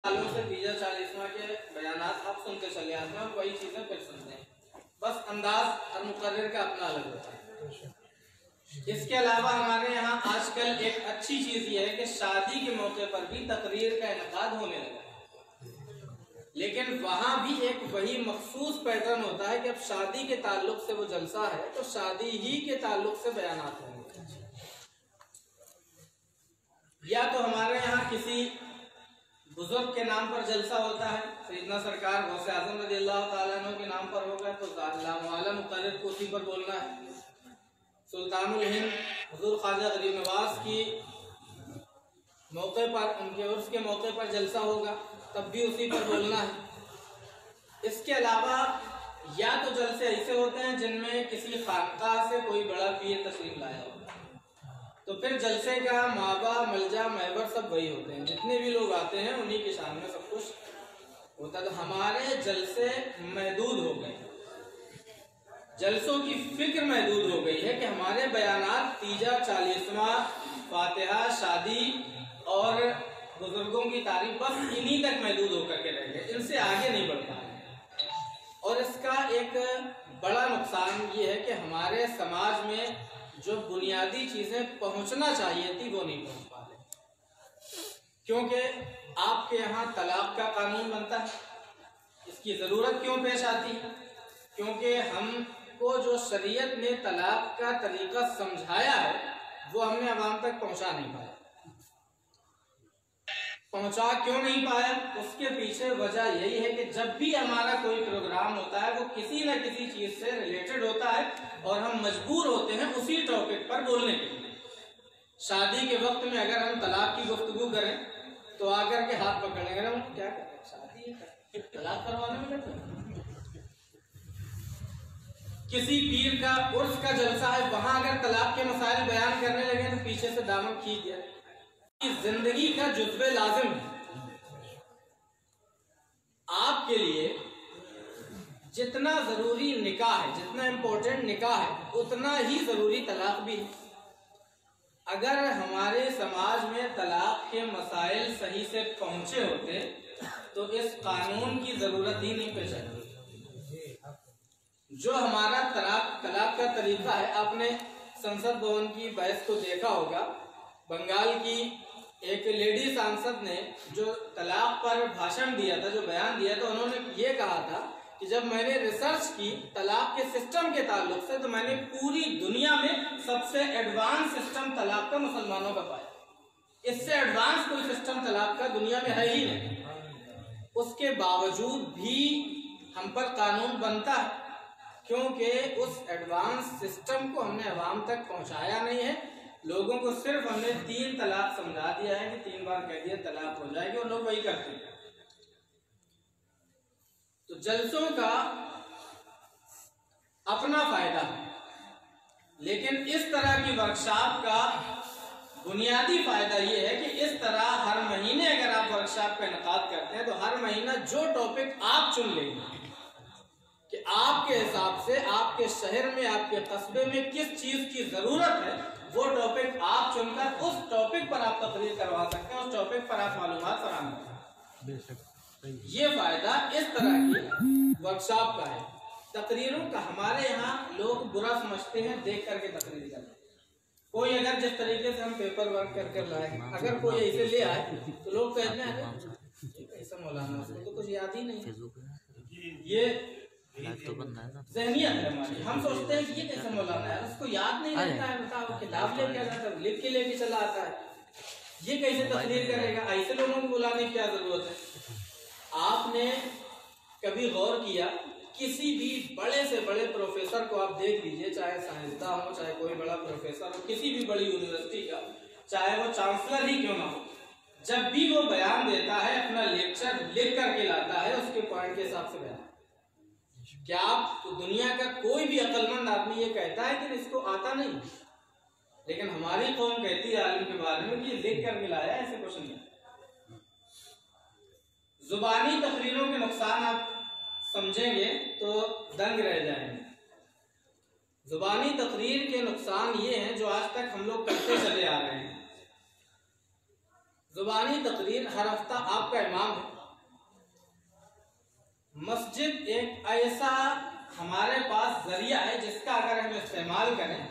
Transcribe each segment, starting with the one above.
सालों से तीजा 40वां के बयानात आप सुनते चले आते हैं और वही चीजें फिर सुनते हैं, बस अंदाज और मुकर्रर का अपना अलग होता है। इसके अलावा हमारे यहाँ आजकल एक अच्छी चीज ये है कि शादी के मौके पर भी तकरीर का इनेकाद होने लगा है, लेकिन वहां भी एक वही मखसूस पैटर्न होता है कि अब शादी के ताल्लुक से वो जलसा है तो शादी ही के ताल्लुक से बयानात होंगे। या तो हमारे यहाँ किसी बुजुर्ग के नाम पर जलसा होता है, सैयदना सरकार गौसे आजम रज़ियल्लाहु ताला अन्हु के नाम पर होगा तो मौला मुकर्रर को उसी पर बोलना है। सुल्तानुल हिंद हुजूर ख्वाजा गरीब नवाज की मौके पर, उनके उर्स के मौके पर जलसा होगा तब भी उसी पर बोलना है। इसके अलावा या तो जलसे ऐसे होते हैं जिनमें किसी खानकाह से कोई बड़ा पीर तशरीफ लाया होगा, तो फिर जलसे का माबा मलजा महबर सब वही होते हैं, जितने भी लोग आते हैं उन्हीं के सामने सब कुछ होता है। तो हमारे जलसे महदूद हो गए, जलसों की फिक्र महदूद हो गई है कि हमारे बयानात तीजा 40वां फातिहा शादी और बुजुर्गों की तारीफ बस इन्हीं तक महदूद होकर के रह गए, इनसे आगे नहीं बढ़ पा रहे। और इसका एक बड़ा नुकसान ये है कि हमारे समाज में जो बुनियादी चीजें पहुंचना चाहिए थी वो नहीं पहुंच पा रही, क्योंकि आपके यहाँ तलाक का कानून बनता है, इसकी जरूरत क्यों पेश आती है? क्योंकि हमको जो शरीयत ने तलाक का तरीका समझाया है वो हमने अवाम तक पहुंचा नहीं पाया। पहुंचा क्यों नहीं पाया? उसके पीछे वजह यही है कि जब भी हमारा कोई प्रोग्राम होता है वो किसी न किसी चीज से रिलेटेड होता है और हम मजबूर होते हैं उसी टॉपिक पर बोलने के लिए। शादी के वक्त में अगर हम तलाक की गुफ्तगू करें तो आकर के हाथ पकड़ लेंगे, हम क्या करें, शादी तलाक करवाने में लगे। किसी पीर का उर्स का जलसा है, वहां अगर तलाक के मसाइल बयान करने लगे तो पीछे से दामन खींच दिया। जिंदगी का जुज़्वे लाजिम है आपके लिए, जितना जरूरी निकाह है, जितना इम्पोर्टेंट निकाह है उतना ही जरूरी तलाक भी है। अगर हमारे समाज में तलाक के मसाइल सही से पहुंचे होते तो इस कानून की जरूरत ही नहीं पेश आती। जो हमारा तलाक का तरीका है, आपने संसद भवन की बहस को देखा होगा। बंगाल की एक लेडी सांसद ने जो तलाक पर भाषण दिया था, जो बयान दिया था, उन्होंने ये कहा था कि जब मैंने रिसर्च की तलाक के सिस्टम के ताल्लुक से तो मैंने पूरी दुनिया में सबसे एडवांस सिस्टम तलाक का मुसलमानों का पाया। इससे एडवांस कोई सिस्टम तलाक का दुनिया में है ही नहीं। उसके बावजूद भी हम पर कानून बनता है क्योंकि उस एडवांस सिस्टम को हमने अवाम तक पहुंचाया नहीं है। लोगों को सिर्फ हमने 3 तलाक समझा दिया है कि 3 बार कह दिया तलाक हो जाएगी और लोग वही करते हैं। तो जलसों का अपना फायदा है, लेकिन इस तरह की वर्कशॉप का बुनियादी फायदा यह है कि इस तरह हर महीने अगर आप वर्कशॉप का इनेकाद करते हैं तो हर महीना जो टॉपिक आप चुन लेंगे कि आपके हिसाब से आपके शहर में, आपके कस्बे में किस चीज की जरूरत है, वो टॉपिक आप चुनकर उस टॉपिक पर आप तकरीर करवा सकते हैं, उस टॉपिक पर आप मालूमात फराहम कर सकते हैं। ये फायदा इस तरह की वर्कशॉप का है। तकरीरों का हमारे यहाँ लोग बुरा समझते हैं देख करके तकरीर करते हैं। कोई अगर जिस तरीके से हम पेपर वर्क करके लाए, अगर कोई ऐसे ले आए तो लोग कहते हैं ऐसा मौलाना तो कुछ याद ही नहीं। ये ज़हनियत है हमारी। हम सोचते हैं कि ये कैसे मौलाना है, उसको याद नहीं रहता है, बताओ किताब लेके आता है, लिख के लेके चला आता है, ये कैसे तकरीर करेगा? ऐसे लोगों को बुलाने की क्या जरूरत है? आपने कभी गौर किया, किसी भी बड़े से बड़े प्रोफेसर को आप देख लीजिए, चाहे साइंसदान हो, चाहे कोई बड़ा प्रोफेसर हो किसी भी बड़ी यूनिवर्सिटी का, चाहे वो चांसलर ही क्यों ना हो, जब भी वो बयान देता है अपना लेक्चर लिख करके लाता है उसके पॉइंट के हिसाब से बयान। क्या आप तो दुनिया का कोई भी अक्लमंद आदमी ये कहता है कि इसको आता नहीं? लेकिन हमारी कौम कहती है आलिम के बारे में कि लिख कर मिलाया, ऐसे कुछ नहीं। जुबानी तकरीरों के नुकसान आप समझेंगे तो दंग रह जाएंगे। जुबानी तकरीर के नुकसान ये हैं जो आज तक हम लोग करते चले आ रहे हैं। जुबानी तकरीर हर हफ्ता आपका इमाम है, मस्जिद एक ऐसा हमारे पास जरिया है जिसका अगर हम इस्तेमाल करें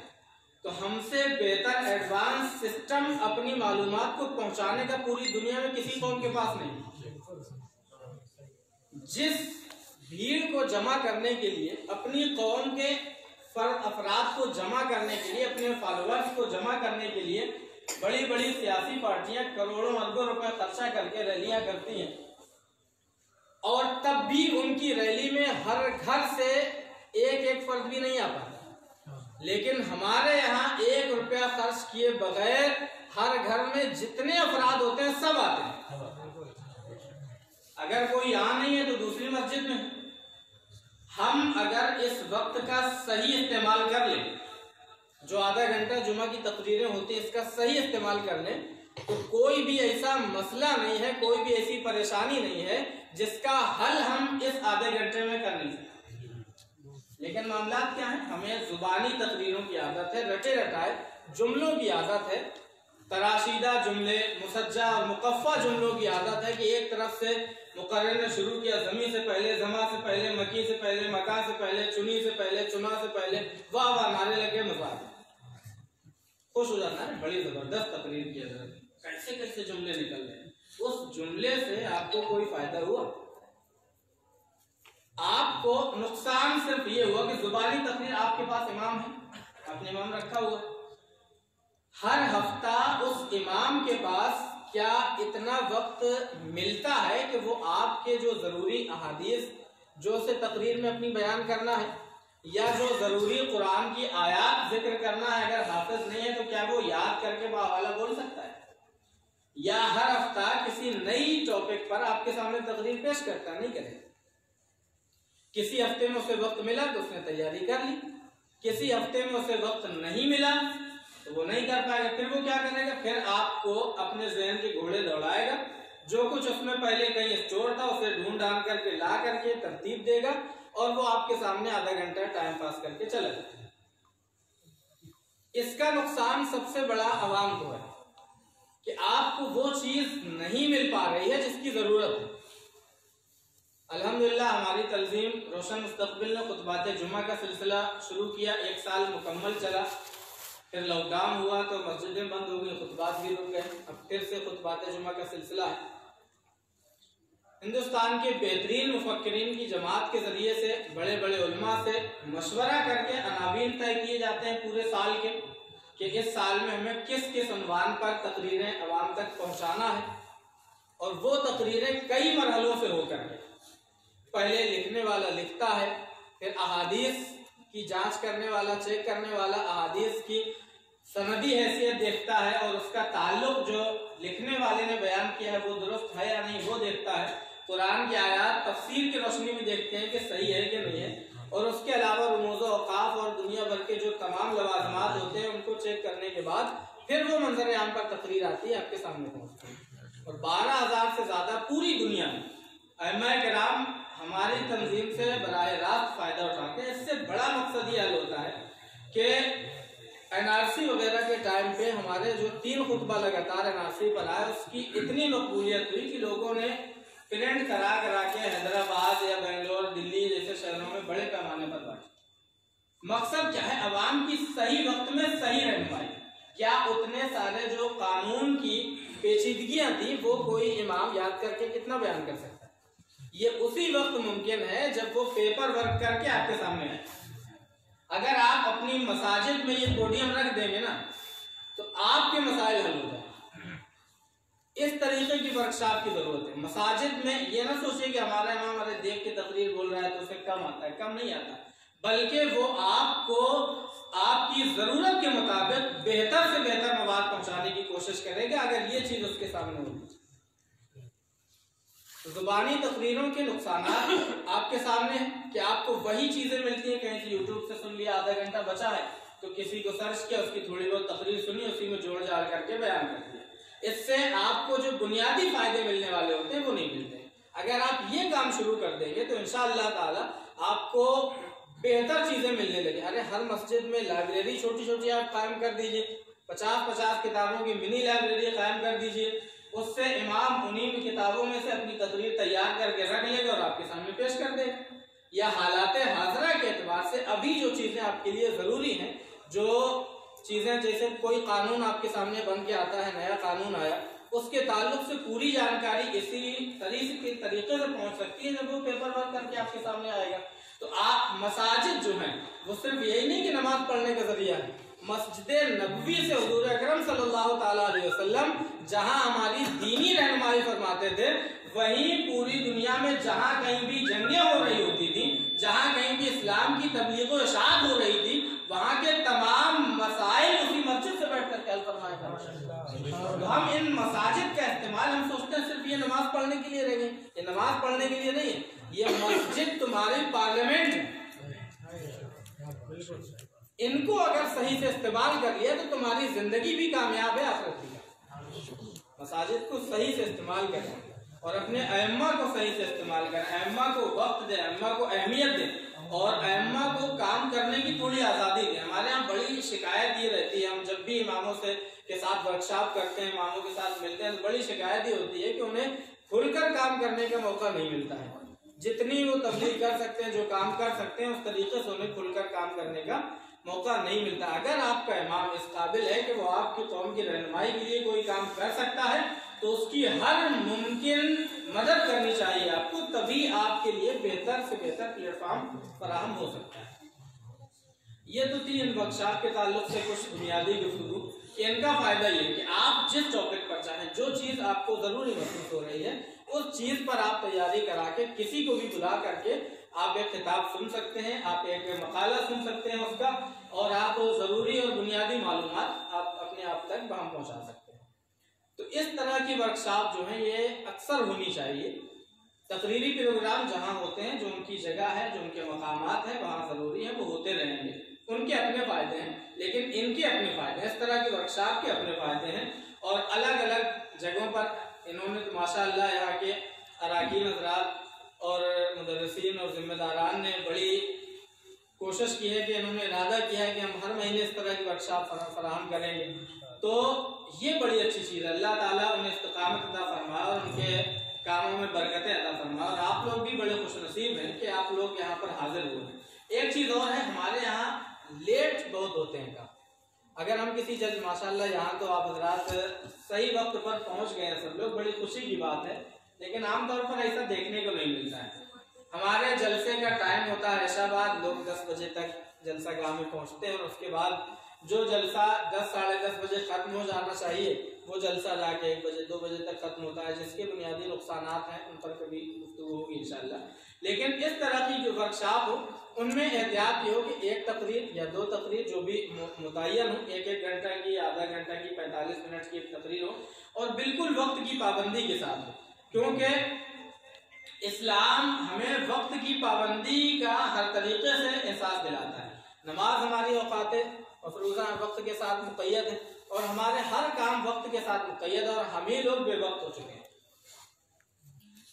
तो हमसे बेहतर एडवांस सिस्टम अपनी मालूमात को पहुंचाने का पूरी दुनिया में किसी कौम के पास नहीं। जिस भीड़ को जमा करने के लिए, अपनी कौम के अफराद को जमा करने के लिए, अपने फॉलोअर्स को जमा करने के लिए बड़ी बड़ी सियासी पार्टियां करोड़ों अरबों रुपए खर्चा करके रैलियां करती हैं, और तब भी उनकी रैली में हर घर से एक एक फर्द भी नहीं आ पाता। लेकिन हमारे यहाँ 1 रुपया खर्च किए बगैर हर घर में जितने अफराद होते हैं सब आते हैं। अगर कोई यहाँ नहीं है तो दूसरी मस्जिद में। हम अगर इस वक्त का सही इस्तेमाल कर लें, जो आधा घंटा जुमा की तकरीरें होती हैं, इसका सही इस्तेमाल कर लें, तो कोई भी ऐसा मसला नहीं है, कोई भी ऐसी परेशानी नहीं है जिसका हल हम इस आधे घंटे में कर नहीं सकते। लेकिन मामला क्या है, हमें जुबानी तकरीरों की आदत है, रटे रटाए जुमलों की आदत है, तराशीदा जुमले, मुसज्जा और मुकफ़ा जुमलों की आदत है कि एक तरफ से मुकर्रर ने शुरू किया, ज़मी से पहले, ज़मा से पहले, मकी से पहले, मका से पहले, चुनी से पहले, चुना से पहले, वाह वाह नारे लगे, मजा खुश हो जाता है। बड़ी जबरदस्त तकरीर की हजरत, कैसे कैसे जुमले निकल रहे हैं। उस जुमले से आपको कोई फायदा हुआ? आपको नुकसान सिर्फ ये हुआ कि जुबानी तकरीर, आपके पास इमाम है, आपने इमाम रखा हुआ, हर हफ्ता उस इमाम के पास क्या इतना वक्त मिलता है कि वो आपके जो जरूरी अहादीस जो से तकरीर में अपनी बयान करना है, या जो जरूरी कुरान की आयात जिक्र करना है, अगर हाफिज नहीं है तो क्या वो याद करके बावाला बोल सकता है? या हर हफ्ता किसी नई टॉपिक पर आपके सामने तकरीर पेश करता? नहीं करेगा। किसी हफ्ते में उसे वक्त मिला तो उसने तैयारी कर ली, किसी हफ्ते में उसे वक्त नहीं मिला तो वो नहीं कर पाएगा। फिर वो क्या करेगा? फिर आपको अपने ज़हन के घोड़े दौड़ाएगा, जो कुछ उसमें पहले कहीं स्टोर था उसे ढूंढ ढांढ करके ला करके तरतीब देगा, और वो आपके सामने आधा घंटा टाइम पास करके चला जाता है। इसका नुकसान सबसे बड़ा अवाम को है कि आपको वो चीज नहीं मिल पा रही है जिसकी जरूरत है। अल्हम्दुलिल्लाह हमारी तंजीम रोशन मुस्तकबिल ने खुतबात जुमा का सिलसिला शुरू किया, 1 साल मुकम्मल चला, फिर लॉकडाउन हुआ तो मस्जिदें बंद हो गई, खुतबात भी रुक गए, अब फिर से खुतबात जुमा का सिलसिला है। हिंदुस्तान के बेहतरीन मुफक्किरीन की जमात के जरिए से, बड़े बड़े उलमा से मशवरा करके अनावीन तय किए जाते हैं पूरे साल के, कि इस साल में हमें किस किस उन्वान पर तकरीरें अवाम तक पहुंचाना है। और वो तकरीरें कई मरहलों से होकर के, पहले लिखने वाला लिखता है, फिर अहादीस की जांच करने वाला, चेक करने वाला अहादीस की सनदी हैसियत देखता है, और उसका ताल्लुक जो लिखने वाले ने बयान किया है वो दुरुस्त है या नहीं वो देखता है। कुरान की आयात तफसीर की रोशनी में देखते हैं कि सही है कि नहीं है, और उसके अलावा रुमूज़ औक़ाफ़ और दुनिया भर के जो तमाम लवाज़मात होते हैं उनको चेक करने के बाद फिर वो मंजर आम पर तकरीर आती है, आपके सामने पहुँचती है। और 12,000 से ज़्यादा पूरी दुनिया में उलमाए किराम हमारी तंजीम से बराह रास्त फ़ायदा उठाते हैं। इससे बड़ा मकसद ये हल होता है कि NRC वगैरह के टाइम पे हमारे जो 3 खुतबा लगातार NRC पर आए, उसकी इतनी मकबूलियत हुई कि लोगों ने प्रिंट करा के हैदराबाद या बेंगलोर, दिल्ली जैसे शहरों में बड़े पैमाने पर बांटे। मकसद क्या है? अवाम की सही वक्त में सही रहनुमाई। क्या उतने सारे जो कानून की पेचीदगियां थी वो कोई इमाम याद करके कितना बयान कर सकता है? ये उसी वक्त मुमकिन है जब वो पेपर वर्क करके आपके सामने आए। अगर आप अपनी मसाजिद में ये पोडियम रख देंगे ना तो आपके मसाइल हल हो जाए। इस तरीके की वर्कशॉप की जरूरत है मसाजिद में। ये ना सोचिए कि हमारा इमाम हमारे देख के तकरीर बोल रहा है तो उसे कम आता है, कम नहीं आता, बल्कि वो आपको आपकी जरूरत के मुताबिक बेहतर से बेहतर मवाद पहुंचाने की कोशिश करेगा, अगर ये चीज उसके सामने होगी। जुबानी तकरीरों के नुकसान आपके सामने है कि आपको वही चीजें मिलती हैं, कहीं से यूट्यूब से सुन लिया, आधा घंटा बचा है तो किसी को सर्च किया, उसकी थोड़ी बहुत तकरीर सुनी, उसी में जोड़ जाड़ करके बयान कर दिया। इससे आपको जो बुनियादी फायदे मिलने वाले होते हैं वो नहीं मिलते। अगर आप ये काम शुरू कर देंगे तो इंशाअल्लाह ताला आपको बेहतर चीजें मिलने लगी। अरे हर मस्जिद में लाइब्रेरी छोटी छोटी आप कायम कर दीजिए, 50-50 किताबों की मिनी लाइब्रेरी कायम कर दीजिए, उससे इमाम उन्हीं किताबों में से अपनी तकरीर तैयार करके रख लेगा और आपके सामने पेश कर देगा। या हालात हाजरा के एतबार से अभी जो चीजें आपके लिए जरूरी हैं, जो चीजें जैसे कोई कानून आपके सामने बन के आता है, नया कानून आया, उसके ताल्लुक से पूरी जानकारी इसी तरीके से पहुंच सकती है जब वो पेपर वर्क करके आपके सामने आएगा। तो आप मसाजिद जो हैं वो सिर्फ यही नहीं कि नमाज पढ़ने का जरिया है, मस्जिद नबवी से हुजूर अकरम सल्लल्लाहु ताला अलैहि वसल्लम जहां हमारी दीनी रहनुमाई फरमाते थे, वहीं पूरी दुनिया में जहां कहीं भी जंगें हो रही होती थी, जहां कहीं भी इस्लाम की तबलीग व इरशाद हो रही थी, वहां के तमाम मसाइल उसी मस्जिद से बैठ कर हल फरमाया करते। तो हम इन मसाजिद का इस्तेमाल, हम सोचते हैं सिर्फ ये नमाज पढ़ने के लिए रह गई, ये नमाज पढ़ने के लिए नहीं है, ये मस्जिद तुम्हारी पार्लियामेंट है। इनको अगर सही से इस्तेमाल कर लिया तो तुम्हारी जिंदगी भी कामयाब है, आखिरत भी। मसाजिद को सही से इस्तेमाल करें और अपने अम्मा को सही से इस्तेमाल करें, अम्मा को वक्त दें, अम्मा को अहमियत दें और अम्मा को काम करने की थोड़ी आज़ादी दें। हमारे यहाँ बड़ी शिकायत ये रहती है, हम जब भी इमामों से के साथ वर्कशॉप करते हैं, इमामों के साथ मिलते हैं, तो बड़ी शिकायत ये होती है कि उन्हें खुलकर काम करने का मौका नहीं मिलता है। जितनी वो तबलीग कर सकते हैं, जो काम कर सकते हैं, उस तरीके से उन्हें खुलकर काम करने का मौका नहीं मिलता। अगर आपका इमाम इस काबिल है कि वो आपकी कौम की रहनुमाई के लिए कोई काम कर सकता है, तो उसकी हर मुमकिन मदद करनी चाहिए आपको, तभी आपके लिए बेहतर से बेहतर प्लेटफॉर्म फराहम हो सकता है। ये तो थी इन वर्कशॉप के ताल्लुक से कुछ बुनियादी गुफ्तगू। इनका फायदा ये कि आप जिस टॉपिक पर चाहें, जो चीज आपको जरूरी महसूस हो रही है, उस चीज पर आप तैयारी करा के किसी को भी बुला करके आप एक किताब सुन सकते हैं, आप एक मकाला सुन सकते हैं उसका, और आप जरूरी और बुनियादी मालूमात आप अपने आप तक वहां पहुंचा सकते हैं। तो इस तरह की वर्कशॉप जो है ये अक्सर होनी चाहिए। तकरीरी प्रोग्राम जहां होते हैं, जो उनकी जगह है, जो उनके मकामात हैं, वहां जरूरी है वो होते रहेंगे। उनके अपने फायदे हैं, लेकिन इनके अपने फायदे हैं, इस तरह की वर्कशॉप के अपने फायदे हैं। और अलग अलग जगहों पर इन्होंने तो माशाअल्लाह यहाँ के अराकीन हज़रात और मुदर्रिसीन और जिम्मेदारान ने बड़ी कोशिश की है कि इन्होंने इरादा किया है कि हम हर महीने इस तरह की वर्कशॉप फराहम करेंगे। तो ये बड़ी अच्छी चीज़ है। अल्लाह ताला उन्हें इस्तिकामत अता फरमाए और उनके कामों में बरकतें अता फरमाए। और आप लोग भी बड़े खुशनसीब हैं कि आप लोग यहाँ पर हाजिर हुए हैं। एक चीज़ और है, हमारे यहाँ लेट बहुत होते हैं काम। अगर हम किसी जज माशाल्लाह यहाँ तो आप हजरात सही वक्त पर पहुँच गए हैं सब लोग, बड़ी खुशी की बात है, लेकिन आमतौर पर ऐसा देखने को नहीं मिलता है। हमारे जलसे का टाइम होता है ऐसा बाद, लोग 10 बजे तक जलसा गाह में पहुँचते हैं और उसके बाद जो जलसा 10 साढ़े 10 बजे खत्म हो जाना चाहिए वो जलसा जाके 1 बजे 2 बजे तक खत्म होता है, जिसके बुनियादी नुकसानात हैं उन पर कभी गुफ्तगू होगी इंशाल्लाह। लेकिन इस तरह की जो वर्कशॉप हो उनमें एहतियात ये हो कि 1 तकरीर या 2 तकरीर जो भी मुतय्यन हो, 1-1 घंटा की, आधा घंटा की, 45 मिनट की तकरीर हो और बिल्कुल वक्त की पाबंदी के साथ हो, क्योंकि इस्लाम हमें वक्त की पाबंदी का हर तरीके से एहसास दिलाता है। नमाज हमारी औकात और रोज़ा वक्त के साथ मुक़य्यद है और हमारे हर काम वक्त के साथ मुक़य्यद है और हम ही लोग बेवक्त हो चुके हैं।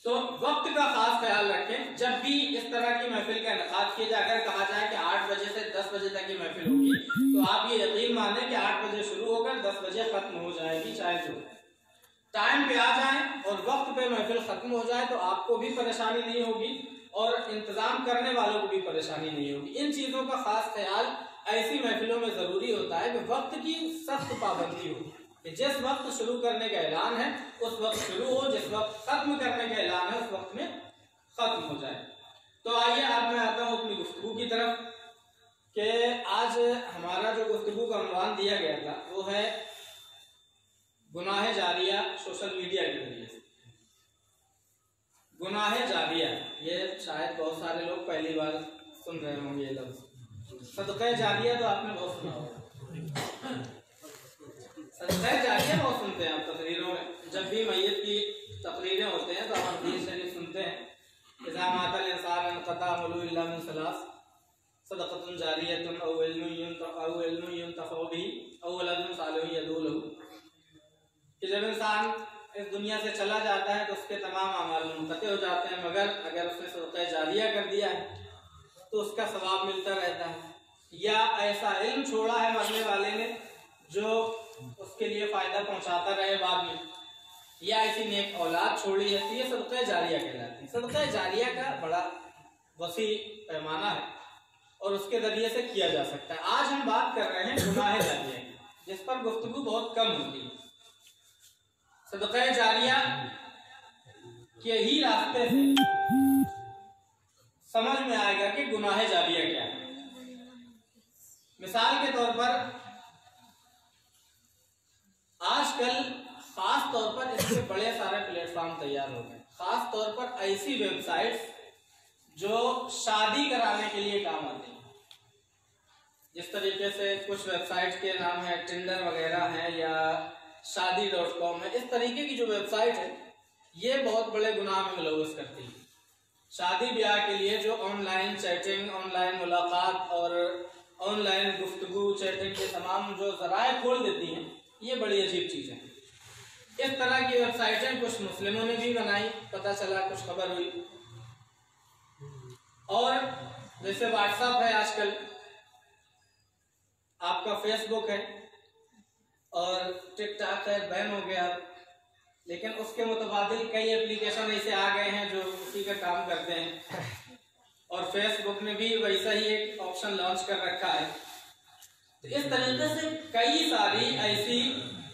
तो वक्त का खास ख्याल रखें। जब भी इस तरह की महफिल का इनेकाद किया जाए, अगर कहा जाए कि 8 बजे से 10 बजे तक की महफिल होगी, तो आप ये यकीन माने कि 8 बजे शुरू होकर 10 बजे खत्म हो जाएगी। चाहे जो टाइम पे आ जाए और वक्त पे महफिल खत्म हो जाए तो आपको भी परेशानी नहीं होगी और इंतजाम करने वालों को भी परेशानी नहीं होगी। इन चीजों का खास ख्याल ऐसी महफिलों में जरूरी होता है कि वक्त की सख्त पाबंदी हो, कि जिस वक्त शुरू करने का ऐलान है उस वक्त शुरू हो, जिस वक्त खत्म करने का ऐलान है उस वक्त में खत्म हो जाए। तो आइए अब मैं आता हूँ अपनी गुफ्तगू की तरफ कि आज हमारा जो गुफ्तगू का उन्वान दिया गया था वो है गुनाह जारिया सोशल मीडिया के जरिए से। गुनाह जारिया, ये शायद बहुत सारे लोग पहली बार सुन रहे होंगे ये लफ्ज़। सदक़े जारिया तो आपने बहुत सुना होगा, सदक़े जारिया बहुत सुनते हैं आप तकरीरों में। जब भी मैयत की तकरीरें होते हैं तो हम हदीस शरीफ सुनते हैं, इज़ा मातल इंसान इनक़ता अमलुहु इल्ला मिन सलास सदक़तुन जारियतुन औ इल्मुन युंतफ़अ बिही औ वलदुन सालिहुन यदऊ लहू, कि जब इंसान इस दुनिया से चला जाता है तो उसके तमाम अमाल मुनक़ते हो जाते हैं, मगर अगर उसने सदक़ा जारिया कर दिया है तो उसका सवाब मिलता रहता है, या ऐसा इल्म छोड़ा है मरने वाले ने जो उसके लिए फ़ायदा पहुंचाता रहे बाद में, या ऐसी नेक औलाद छोड़ी है, तो ये सदक़ा जारिया कहलाती है। सदक़ा जारिया का बड़ा वसी पैमाना है और उसके जरिए से किया जा सकता है। आज हम बात कर रहे हैं गुनाह जारिया की, जिस पर गुफ्तगू बहुत कम होती है। सदका जारिया के ही रास्ते से समझ में आएगा कि गुनाह जारिया क्या है। मिसाल के तौर पर आजकल खास तौर पर इसके बड़े सारे प्लेटफॉर्म तैयार हो गए, खास तौर पर ऐसी वेबसाइट्स जो शादी कराने के लिए काम आती हैं। जिस तरीके से कुछ वेबसाइट्स के नाम है टिंडर वगैरह है या शादी.com है, इस तरीके की जो वेबसाइट है ये बहुत बड़े गुनाह में मुलव्वस करती है। शादी ब्याह के लिए जो ऑनलाइन चैटिंग, ऑनलाइन मुलाकात और ऑनलाइन गुफ्तगू चैटिंग के तमाम जो ज़राए खोल देती हैं, ये बड़ी अजीब चीज़ है। इस तरह की वेबसाइटें कुछ मुस्लिमों ने भी बनाई, पता चला, कुछ खबर हुई। और जैसे व्हाट्सएप है, आजकल आपका फेसबुक है और टिकटॉक है, बैन हो गया, लेकिन उसके मुतबादिल कई एप्लीकेशन ऐसे आ गए हैं जो उसी का काम करते हैं। और फेसबुक ने भी वैसा ही एक ऑप्शन लॉन्च कर रखा है। तो इस तरीके से कई सारी ऐसी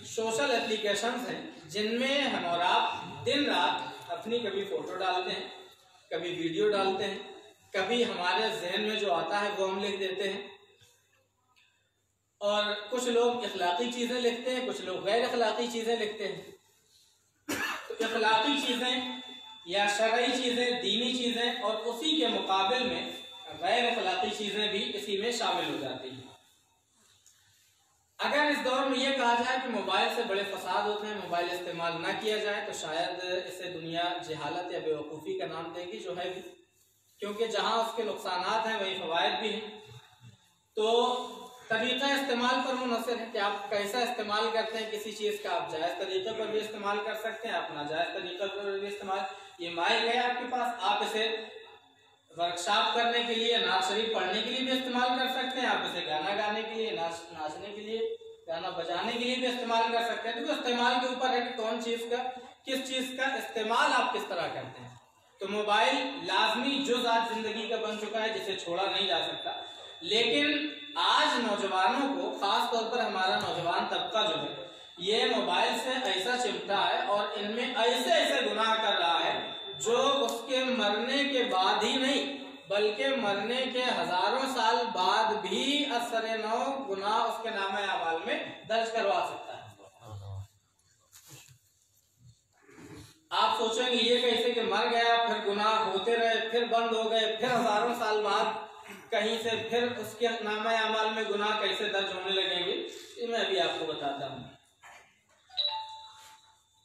सोशल एप्लीकेशंस हैं जिनमें हम और आप दिन रात अपनी कभी फोटो डालते हैं, कभी वीडियो डालते हैं, कभी हमारे जहन में जो आता है वो हम लिख देते हैं। और कुछ लोग इखलाकी चीजें लिखते हैं, कुछ लोग गैर इखलाकी चीजें लिखते हैं। तो इखलाकी चीजें या शरई चीजें, दीनी चीजें, और उसी के मुकाबिल में गैर इखलाकी चीजें भी इसी में शामिल हो जाती हैं। अगर इस दौर में यह कहा जाए कि मोबाइल से बड़े फसाद होते हैं, मोबाइल इस्तेमाल ना किया जाए, तो शायद इसे दुनिया जहालत या बेवकूफ़ी का नाम देगी, जो है भी, क्योंकि जहां उसके नुकसानात हैं वही फवायद भी हैं। तो तरीका इस्तेमाल पर मुनहसर है कि आप कैसा इस्तेमाल करते हैं किसी चीज़ का। आप जायज़ तरीके पर भी इस्तेमाल कर सकते हैं, आप नाजायज़ तरीके पर भी इस्तेमाल। ये माइक है आपके पास, आप इसे वर्कशॉप करने के लिए, नात शरीफ पढ़ने के लिए भी इस्तेमाल कर सकते हैं, आप इसे गाना गाने के लिए, नाचने के लिए, गाना बजाने के लिए भी इस्तेमाल कर सकते हैं। तो इस्तेमाल के ऊपर है कि कौन चीज़ का, किस चीज़ का इस्तेमाल आप किस तरह करते हैं। तो मोबाइल लाजमी जुज़ आज जिंदगी का बन चुका है, जिसे छोड़ा नहीं जा सकता। लेकिन आज नौजवानों को, खास तौर पर हमारा नौजवान तबका जो है, ये मोबाइल से ऐसा चिमटा है और इनमें ऐसे ऐसे गुनाह कर रहा है जो उसके मरने के बाद ही नहीं, बल्कि मरने के हजारों साल बाद भी असरे नौ गुनाह उसके नामे अमाल में दर्ज करवा सकता है। आप सोचेंगे ये कैसे कि मर गया, फिर गुनाह होते रहे, फिर बंद हो गए, फिर हजारों साल बाद कहीं से फिर उसके नामे अमाल में गुनाह कैसे दर्ज होने लगेंगे, ये मैं अभी आपको बताता हूँ।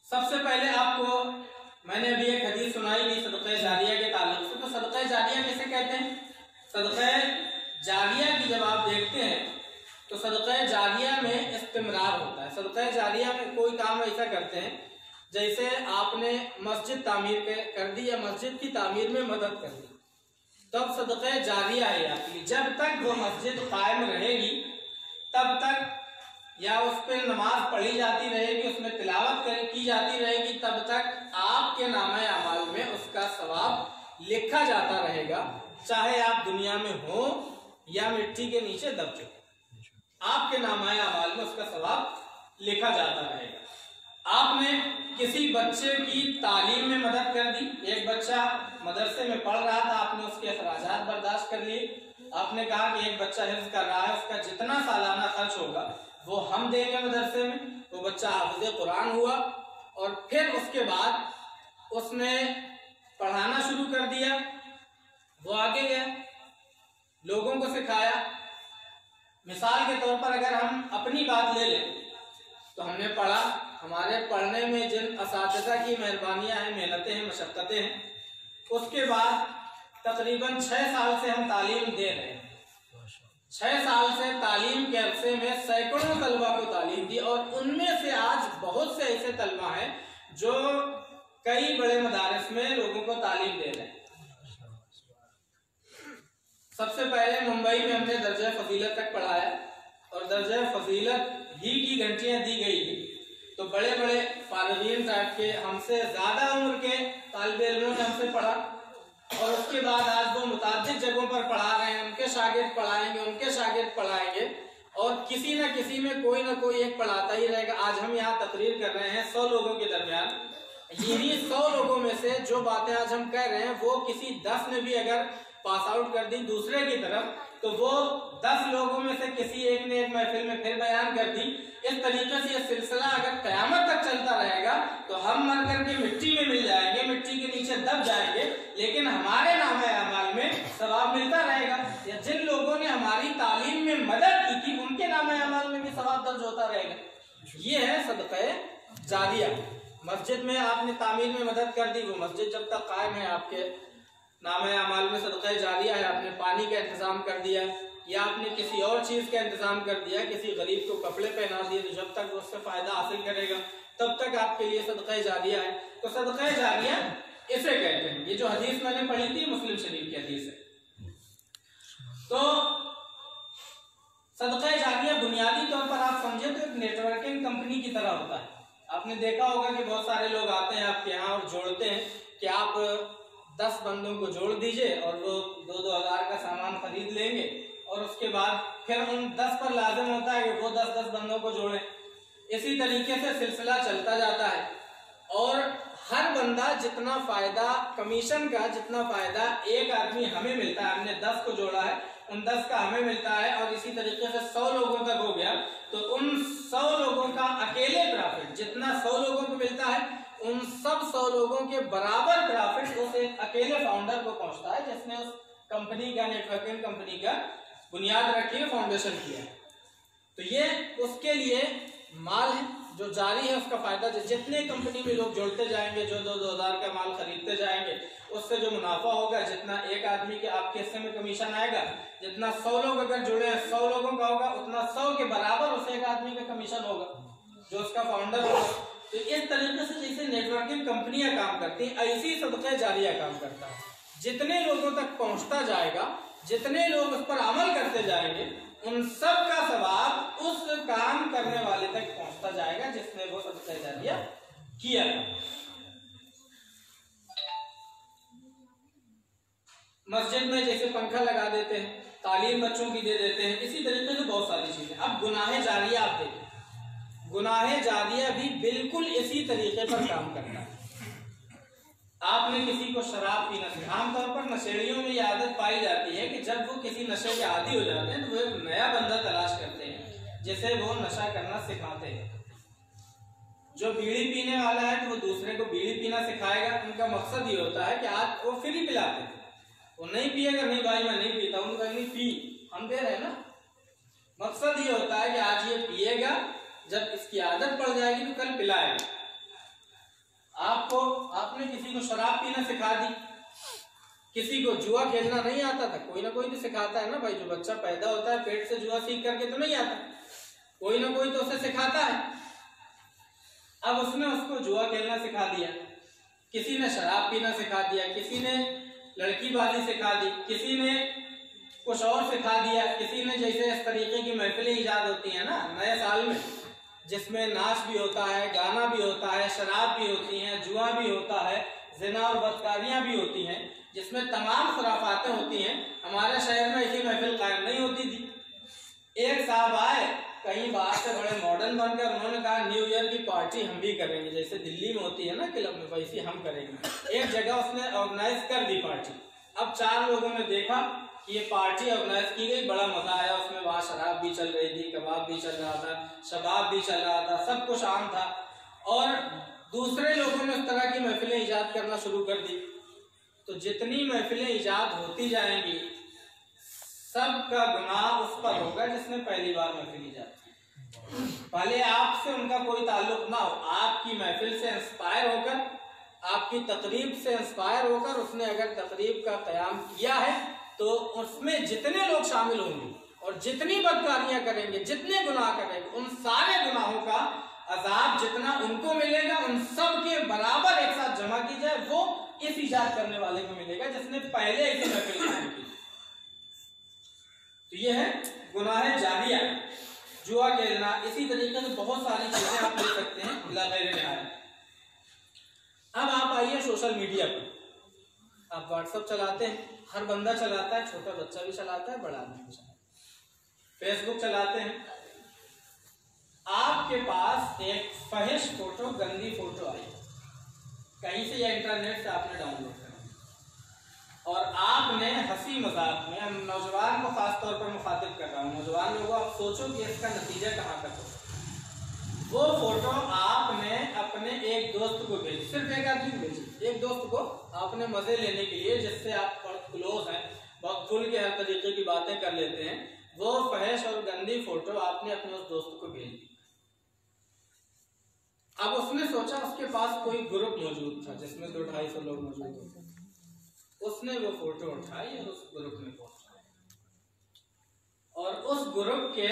सबसे पहले आपको मैंने अभी एक हदीस सुनाई थी सदक़े जारिया के ताल्लुक से। तो सदक़े जारिया किसे कहते हैं? सदक़े जारिया की जब आप देखते हैं तो सदक़े जारिया में इस्तिमरार होता है। सदक़े जारिया में कोई काम ऐसा करते हैं जैसे आपने मस्जिद तामीर कर दी या मस्जिद की तामीर में मदद कर दी, तब सदक़े जारिया है आपकी। जब तक वो मस्जिद कायम रहेगी तब तक, या उस पर नमाज पढ़ी जाती रहेगी, उसमें तिलावत की जाती रहेगी, तब तक आपके नामे अमाल में उसका सवाब लिखा जाता रहेगा, चाहे आप दुनिया में हो या मिट्टी के नीचे दब चुके, आपके नामे अमाल में उसका सवाब लिखा जाता रहेगा। आपने किसी बच्चे की तालीम में मदद कर दी, एक बच्चा मदरसे में पढ़ रहा था, आपने उसके अखराजात बर्दाश्त कर लिए। आपने कहा कि एक बच्चा हिफ्ज़ कर रहा है, उसका जितना सालाना खर्च होगा वो हम देंगे मदरसे में। वो बच्चा हाफ़िज़ कुरान हुआ और फिर उसके बाद उसने पढ़ाना शुरू कर दिया, वो आगे गया, लोगों को सिखाया। मिसाल के तौर पर अगर हम अपनी बात ले लें तो हमने पढ़ा, हमारे पढ़ने में जिन असातिज़ा की मेहरबानियाँ हैं, मेहनतें हैं, मशक्क़तें हैं, उसके बाद तकरीबन 6 साल से हम तालीम दे रहे हैं। 6 साल से तालीम के अरसे में सैकड़ों तलबा को तालीम दी और उनमें से आज बहुत से ऐसे तलबा हैं जो कई बड़े मदारिस में लोगों को तालीम दे रहे हैं। सबसे पहले मुंबई में हमने दर्जा फजीलत तक पढ़ाया और दर्जा फजीलत ही की घंटियां दी गई थी। तो बड़े बड़े फारगीन टाइप के, हमसे ज्यादा उम्र के तालिब इल्मों ने हमसे पढ़ा और उसके उसके बाद आज वो मुताबिक जगहों पर पढ़ा रहे हैं, उनके शागिर्द पढ़ाएंगे, उनके शागिर्द पढ़ाएंगे, और किसी न किसी में कोई ना कोई एक पढ़ाता ही रहेगा। आज हम यहाँ तकरीर कर रहे हैं 100 लोगों के दरमियान, यही 100 लोगों में से जो बातें आज हम कह रहे हैं वो किसी 10 ने भी अगर पास आउट कर दी दूसरे की तरफ, तो वो 10 लोगों में से किसी एक ने एक महफिल में फिर बयान कर दी। इस तरीके से ये सिलसिला अगर क़यामत तक चलता रहेगा तो हम मर करके मिट्टी में मिल जाएंगे, मिट्टी के नीचे दब जाएंगे, लेकिन हमारे नाम-ए-अमाल में सवाब मिलता रहेगा। या जिन लोगों ने हमारी तालीम में मदद की थी उनके नाम-ए-अमाल में भी सवाब दर्ज होता रहेगा। ये है सदक़े जारिया। मस्जिद में आपने तामीर में मदद कर दी, वो मस्जिद जब तक कायम है आपके नाम-ए-अमाल में सदक़े जारिया है। आपने पानी का इंतजाम कर दिया या आपने किसी और चीज का इंतजाम कर दिया, किसी गरीब को कपड़े पहना दिए, तो जब तक उससे फायदा हासिल करेगा तब तक आपके लिए सदक़े जारिया है। तो सदक़े जारिया इसे कहते हैं। ये जो हदीस मैंने पढ़ी थी मुस्लिम शरीफ की हदीस है। तो सदक़े जारिया बुनियादी तौर पर आप समझे तो एक नेटवर्किंग कंपनी की तरह होता है। आपने देखा होगा कि बहुत सारे लोग आते हैं आपके यहाँ और जोड़ते हैं कि आप 10 बंदों को जोड़ दीजिए और वो 2-2 हज़ार का सामान खरीद लेंगे, और उसके बाद फिर उन 10 पर लाजिम होता है कि वो 10-10 बंदों को जोड़े। इसी तरीके से सिलसिला चलता जाता है, और हर बंदा जितना फायदा कमीशन का, जितना फायदा एक आदमी हमें मिलता है, हमने 10 को जोड़ा है, उन 10 का हमें मिलता है, और इसी तरीके से 100 लोगों तक हो गया, तो उन 100 लोगों का अकेले प्रॉफिट जितना 100 लोगों को मिलता है, उन सब 100 लोगों के बराबर प्रॉफिट उस एक अकेले फाउंडर को पहुंचता है जिसने उस कंपनी का, नेटवर्किंग कंपनी का बुनियाद रखी है, फाउंडेशन किया है। तो ये उसके लिए माल है जो जारी है, उसका फायदा जितने कंपनी में लोग जोड़ते जाएंगे, जो 2-2 हज़ार का माल खरीदते जाएंगे, उससे जो मुनाफा होगा, जितना एक आदमी के आपके हिस्से में कमीशन आएगा, जितना 100 लोग अगर जुड़े हैं 100 लोगों का होगा, उतना 100 के बराबर उस एक आदमी का कमीशन होगा जो उसका फाउंडर होगा। तो इस तरीके से जैसे नेटवर्किंग कंपनियां काम करती हैं, ऐसी सदक़े जारिया काम करता है। जितने लोगों तक पहुंचता जाएगा, जितने लोग उस पर अमल करते जाएंगे, उन सब का सवाब उस काम करने वाले तक पहुंचता जाएगा जिसने वो सदक़े जारिया किया। मस्जिद में जैसे पंखा लगा देते हैं, तालीम बच्चों की दे देते हैं, इसी तरीके से बहुत सारी चीजें। अब गुनाहे जारिया आप देखें, गुनाहे जारिया भी बिल्कुल इसी तरीके पर काम करता है। आपने किसी को शराब पीना से, आमतौर पर नशेड़ियों में यह आदत पाई जाती है कि जब वो किसी नशे के आदी हो जाते हैं तो वो एक नया बंदा तलाश करते हैं जिसे वो नशा करना सिखाते हैं। जो बीड़ी पीने वाला है तो वो दूसरे को बीड़ी पीना सिखाएगा। उनका मकसद ये होता है कि आज वो फ्री पिलाते हैं, वो नहीं पिएगा, नहीं भाई मैं नहीं पीता, उनको नहीं पी, हम दे रहे हैं ना। मकसद ये होता है कि आज ये पिएगा, जब इसकी आदत पड़ जाएगी तो कल पिलाएगा। आपने किसी को शराब पीना सिखा दी, किसी को जुआ खेलना नहीं आता था, कोई ना कोई तो सिखाता है ना भाई। जो बच्चा पैदा होता है पेट से जुआ सीख करके तो नहीं आता, कोई ना कोई तो उसे सिखाता है। अब उसने उसको जुआ खेलना सिखा दिया, किसी ने शराब पीना सिखा दिया, किसी ने लड़कीबाजी सिखा दी, किसी ने कुछ और सिखा दिया, किसी ने जैसे इस तरीके की महफिलें ईजाद होती है ना नए साल में, जिसमें नाच भी होता है, गाना भी होता है, शराब भी होती है, जुआ भी होता है, जिना और बदकारियां भी होती हैं, जिसमें तमाम खुराफातें होती हैं। हमारे शहर में ऐसी महफिल कायम नहीं होती थी। एक साहब आए कहीं बाहर से बड़े मॉडर्न बनकर, उन्होंने कहा न्यू ईयर की पार्टी हम भी करेंगे, जैसे दिल्ली में होती है ना क्लब में, वैसी हम करेंगे। एक जगह उसने ऑर्गेनाइज कर दी पार्टी। अब 4 लोगों ने देखा कि ये पार्टी ऑर्गेनाइज की गई, बड़ा मजा आया उसमें। वहां शराब भी चल रही थी, कबाब भी चल रहा था, शबाब भी चल रहा था, सब कुछ आम था। और दूसरे लोगों ने उस तरह की महफिलें ईजाद करना शुरू कर दी। तो जितनी महफिलें ईजाद होती जाएंगी, सबका गुनाह उस पर होगा जिसने पहली बार महफिल ईजाद की। पहले आपसे उनका कोई ताल्लुक ना हो, आपकी महफिल से इंस्पायर होकर, आपकी तकरीब से इंस्पायर होकर उसने अगर तकरीब का क़याम किया है तो उसमें जितने लोग शामिल होंगे और जितनी बदकारियां करेंगे, जितने गुनाह करेंगे, उन सारे गुनाहों का अजाब जितना उनको मिलेगा, उन सब के बराबर एक साथ जमा की जाए, वो इस ईजाद करने वाले को मिलेगा जिसने पहले इसे महफिल कायम की। तो ये है गुनाह जारिया, जुआ खेलना। इसी तरीके से बहुत सारी चीजें आप ले सकते हैं। अब आप आइए सोशल मीडिया पर। आप व्हाट्सएप चलाते हैं, हर बंदा चलाता है, छोटा बच्चा भी चलाता है, बड़ा आदमी भी चलाता है। फेसबुक चलाते हैं, आपके पास एक फहिश फोटो, गंदी फोटो आई कहीं से या इंटरनेट से आपने डाउनलोड करा और आपने हंसी मजाक में, हम नौजवान को खास तौर पर मुखातिब कर रहा हूँ, नौजवान लोगों आप सोचो कि इसका नतीजा कहाँ तक हो। वो फोटो आपने अपने एक दोस्त को भेजी, सिर्फ एक आदमी को भेजी, एक दोस्त को आपने मजे लेने के लिए, जिससे आप बहुत क्लोज हैं, बहुत खुल के हर तरीके की बातें कर लेते हैं, वो फहश और गंदी फोटो आपने अपने उस दोस्त को भेज दी। अब उसने सोचा उसके पास कोई ग्रुप मौजूद था जिसमें 200-250 लोग मौजूद थे, उसने वो फोटो उठाई और उस ग्रुप में पोस्ट किया और उस ग्रुप के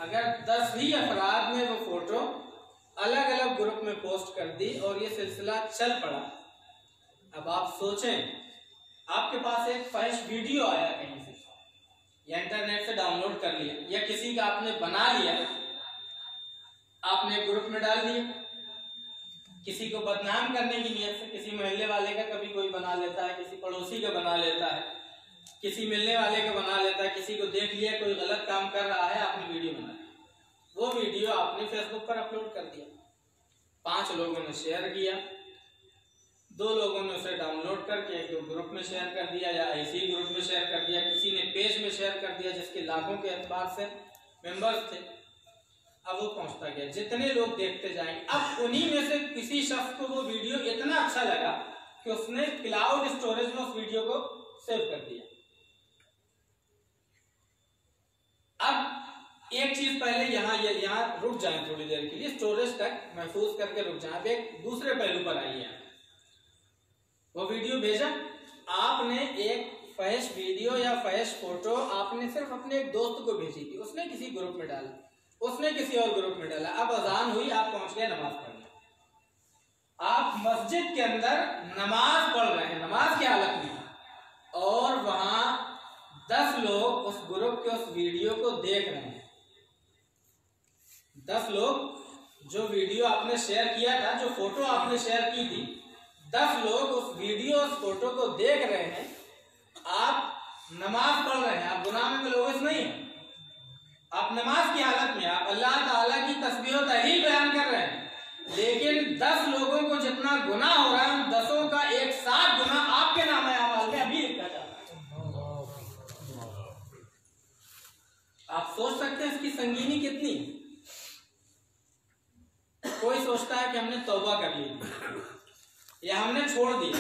अगर 10 ही अफराद ने वो फोटो अलग अलग ग्रुप में पोस्ट कर दी और ये सिलसिला चल पड़ा। अब आप सोचें, आपके पास एक फहिश वीडियो आया कहीं से या इंटरनेट से डाउनलोड कर लिया या किसी का आपने बना लिया, आपने ग्रुप में डाल दिया, किसी को बदनाम करने की नियत से, किसी मोहल्ले वाले का कभी कोई बना लेता है, किसी पड़ोसी का बना लेता है, किसी मिलने वाले का बना लेता है, किसी को देख लिया कोई गलत काम कर रहा है, आपने वीडियो बना लिया, वो वीडियो आपने फेसबुक पर अपलोड कर दिया, 5 लोगों ने शेयर किया, 2 लोगों ने उसे डाउनलोड करके एक ग्रुप में शेयर कर दिया या ऐसे ही ग्रुप में शेयर कर दिया, किसी ने पेज में शेयर कर दिया जिसके लाखों के एतबार से मेंबर्स थे। अब वो पहुंचता गया, जितने लोग देखते जाएंगे, अब उन्हीं में से किसी शख्स को वो वीडियो इतना अच्छा लगा कि उसने क्लाउड स्टोरेज में उस वीडियो को सेव कर दिया। अब एक चीज पहले यहाँ रुक जाए थोड़ी देर के लिए, स्टोरेज तक महफूज करके रुक जाए। अब एक दूसरे पहलू पर आइए, वो वीडियो भेजा आपने, एक फहिश वीडियो या फहिश फोटो आपने सिर्फ अपने एक दोस्त को भेजी थी, उसने किसी ग्रुप में डाला, उसने किसी और ग्रुप में डाला। अब अजान हुई, आप पहुंच गए नमाज पढ़ने, आप मस्जिद के अंदर नमाज पढ़ रहे हैं, नमाज की हालत में, और वहां 10 लोग उस ग्रुप के उस वीडियो को देख रहे हैं। 10 लोग जो वीडियो आपने शेयर किया था, जो फोटो आपने शेयर की थी, 10 लोग उस वीडियो उस फोटो को देख रहे हैं, आप नमाज पढ़ रहे हैं, आप गुनाह में मुलव्वस नहीं है, आप नमाज की हालत में, आप अल्लाह ताला की तस्बीह और तहलील बयान कर रहे हैं, लेकिन 10 लोगों को जितना गुनाह हो रहा है, उन 10 का एक साथ गुनाह आपके नाम अमाल में अभी लिखा जाता है। आप सोच सकते हैं इसकी संगीनी कितनी। कोई सोचता है कि हमने तौबा कर ली या हमने छोड़ दिया,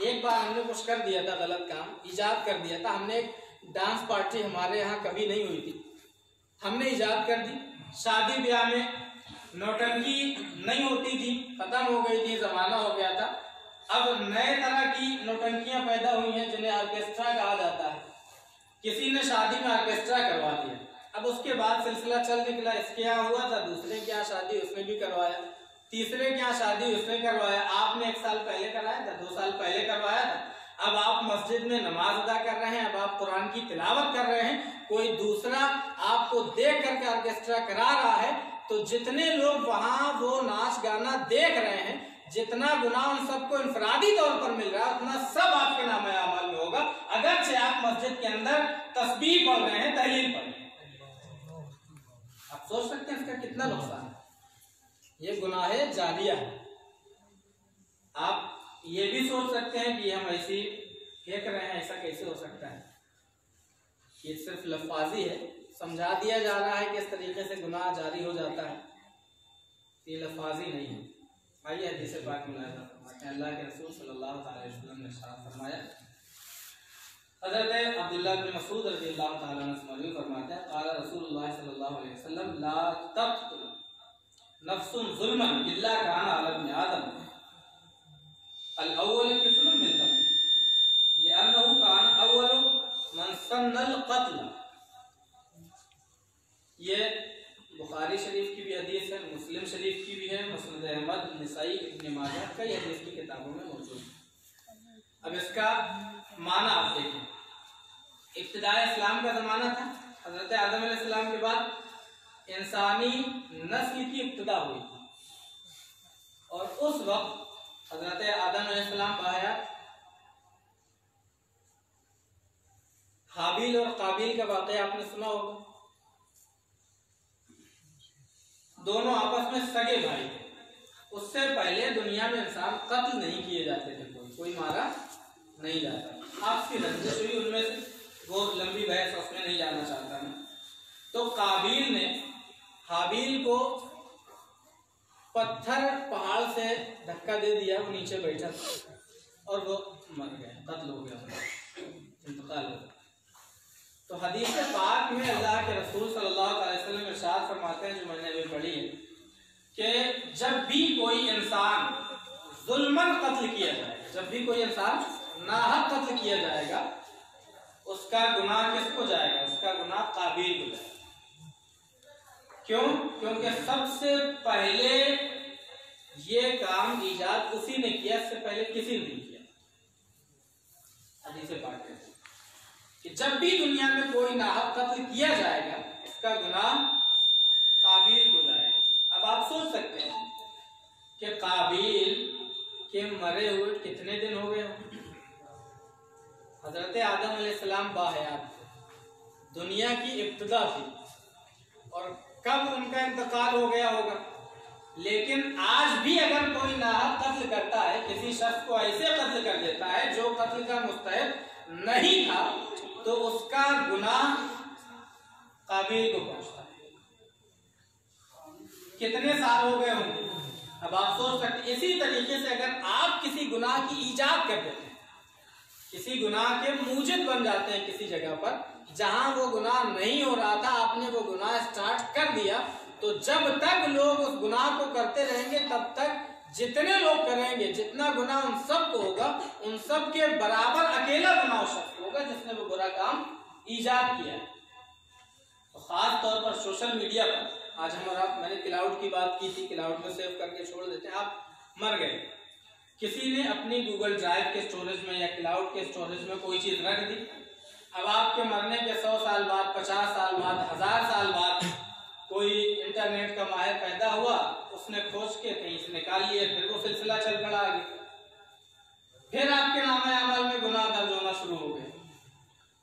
एक बार हमने कुछ कर दिया था, गलत काम इजाद कर दिया था, हमने एक डांस पार्टी हमारे यहाँ कभी नहीं हुई थी, हमने इजाद कर दी, शादी ब्याह में नौटंकी नहीं होती थी, खत्म हो गई थी, जमाना हो गया था, अब नए तरह की नौटंकियां पैदा हुई हैं जिन्हें ऑर्केस्ट्रा कहा जाता है। किसी ने शादी में ऑर्केस्ट्रा करवा दिया, अब उसके बाद सिलसिला चल निकला, इसके यहाँ हुआ था, दूसरे के यहाँ शादी उसने भी करवाया, तीसरे के यहाँ शादी उसने करवाया, आपने 1 साल पहले कराया था, 2 साल पहले करवाया था, अब आप मस्जिद में नमाज अदा कर रहे हैं, अब आप कुरान की तिलावत कर रहे हैं, कोई दूसरा आपको देख करके ऑर्केस्ट्रा करा रहा है, तो जितने लोग वहां वो नाच गाना देख रहे हैं, जितना गुनाह उन सबको इंफरादी तौर पर मिल रहा है, उतना सब आपके नाम अमाल में होगा, अगरचे आप मस्जिद के अंदर तस्बीह पढ़ रहे हैं, तहलील पढ़ रहे हैं। आप सोच सकते हैं इसका कितना नुकसान है। ये गुनाह जारिया है। आप ये भी सोच सकते हैं कि हम ऐसी फेंक रहे हैं, ऐसा कैसे हो सकता है, ये सिर्फ लफाजी है, समझा दिया जा रहा है कि इस तरीके से गुनाह जारी हो जाता है, ये लफाजी नहीं है। आइए हदीस पाक में अल्लाह के रसूल सल्लल्लाहु अलैहि वसल्लम ने इरशाद फरमाया, हज़रत अब्दुल्लाह बिन मसूद रज़ियल्लाहु ताला अन्हु फरमाते हैं, क़ाला रसूलुल्लाह सल्लल्लाहु अलैहि वसल्लम ला तक़्तुल नफ्सुन ज़ुल्मन इल्ला काना अला इब्न आदम अल-अव्वल किफ़्लुन मिन दम लिअन्नहु काना अव्वलु मन सन्नल क़त्ल। ये बुखारी शरीफ की भी हदीस है, मुस्लिम शरीफ की भी है, मुस्नद अहमद, निसाई, इब्न माजा, कई हदीस की किताबों में मौजूद है। अब इसका माना आप देखें, इब्तिदाए इस्लाम का ज़माना था, हज़रत आदम अलैहिस्सलाम के बाद इंसानी नस्ल की इब्तिदा हुई थी, और उस वक्त हज़रत आदम अलैहिस्सलाम बाहयात हाबिल और काबिल का वाक़या आपने सुना होगा। दोनों आपस में सगे भाई थे। उससे पहले दुनिया में इंसान कत्ल नहीं किए जाते थे, कोई मारा नहीं जाता। आपसी रंजिश हुई उनमें से, वो लंबी बहस उसमें नहीं जाना चाहता मैं। तो काबिल ने हाबिल को पत्थर पहाड़ से धक्का दे दिया, वो नीचे बैठा और वो मर गया, कत्ल हो गया, इंतकाल हो गया। तो हदीस पाक में अल्लाह के रसूल सल्लल्लाहु अलैहि वसल्लम इरशाद फरमाते हैं, जो मैंने अभी पढ़ी है, कि जब भी कोई इंसान जुल्मन कत्ल किया जाएगा, जब भी कोई इंसान नाहक कत्ल किया जाएगा, उसका गुनाह किसको जाएगा? उसका गुनाह काबिल को जाएगा। क्यों? क्योंकि सबसे पहले ये काम ईजाद उसी ने किया, इससे पहले किसी ने नहीं किया। हदीस पाक है कि जब भी दुनिया में कोई नाहक कत्ल किया जाएगा, इसका गुनाह काबिल को जाएगा। अब आप सोच सकते हैं कि काबिल के मरे हुए कितने दिन हो गए होंगे? हजरत आदम अलैहिस्सलाम बाहयात थे, दुनिया की इब्तिदा थी, और कब उनका इंतकाल हो गया होगा। लेकिन आज भी अगर कोई नाहक कत्ल करता है, किसी शख्स को ऐसे कत्ल कर देता है जो कत्ल का मुस्तहिक नहीं था, तो उसका गुनाह काबिल को पहुंचता है। कितने साल हो गए होंगे? अब आप सोच सकते। इसी तरीके से अगर आप किसी गुनाह की ईजाद कर देते हैं, किसी गुनाह के मूजिब बन जाते हैं किसी जगह पर जहां वो गुनाह नहीं हो रहा था, आपने वो गुनाह स्टार्ट कर दिया, तो जब तक लोग उस गुनाह को करते रहेंगे, तब तक जितने लोग करेंगे, जितना गुनाह उन सब को होगा, उन सब के बराबर अकेला गुनाह शख्स होगा जिसने वो बुरा काम ईजाद किया है। तो खास तौर पर सोशल मीडिया पर आज मैंने क्लाउड की बात की थी, क्लाउड में सेव करके छोड़ देते हैं। आप मर गए, किसी ने अपनी गूगल ड्राइव के स्टोरेज में या क्लाउड के स्टोरेज में कोई चीज रख दी। अब आपके मरने के 100 साल बाद, 50 साल बाद, 1000 साल बाद कोई इंटरनेट का माहिर पैदा हुआ, उसने खोज के कहीं से निकाल लिया, फिर वो सिलसिला चल पड़ा आगे, फिर आपके नामे अमल में गुनाह दर्ज होना शुरू हो गए।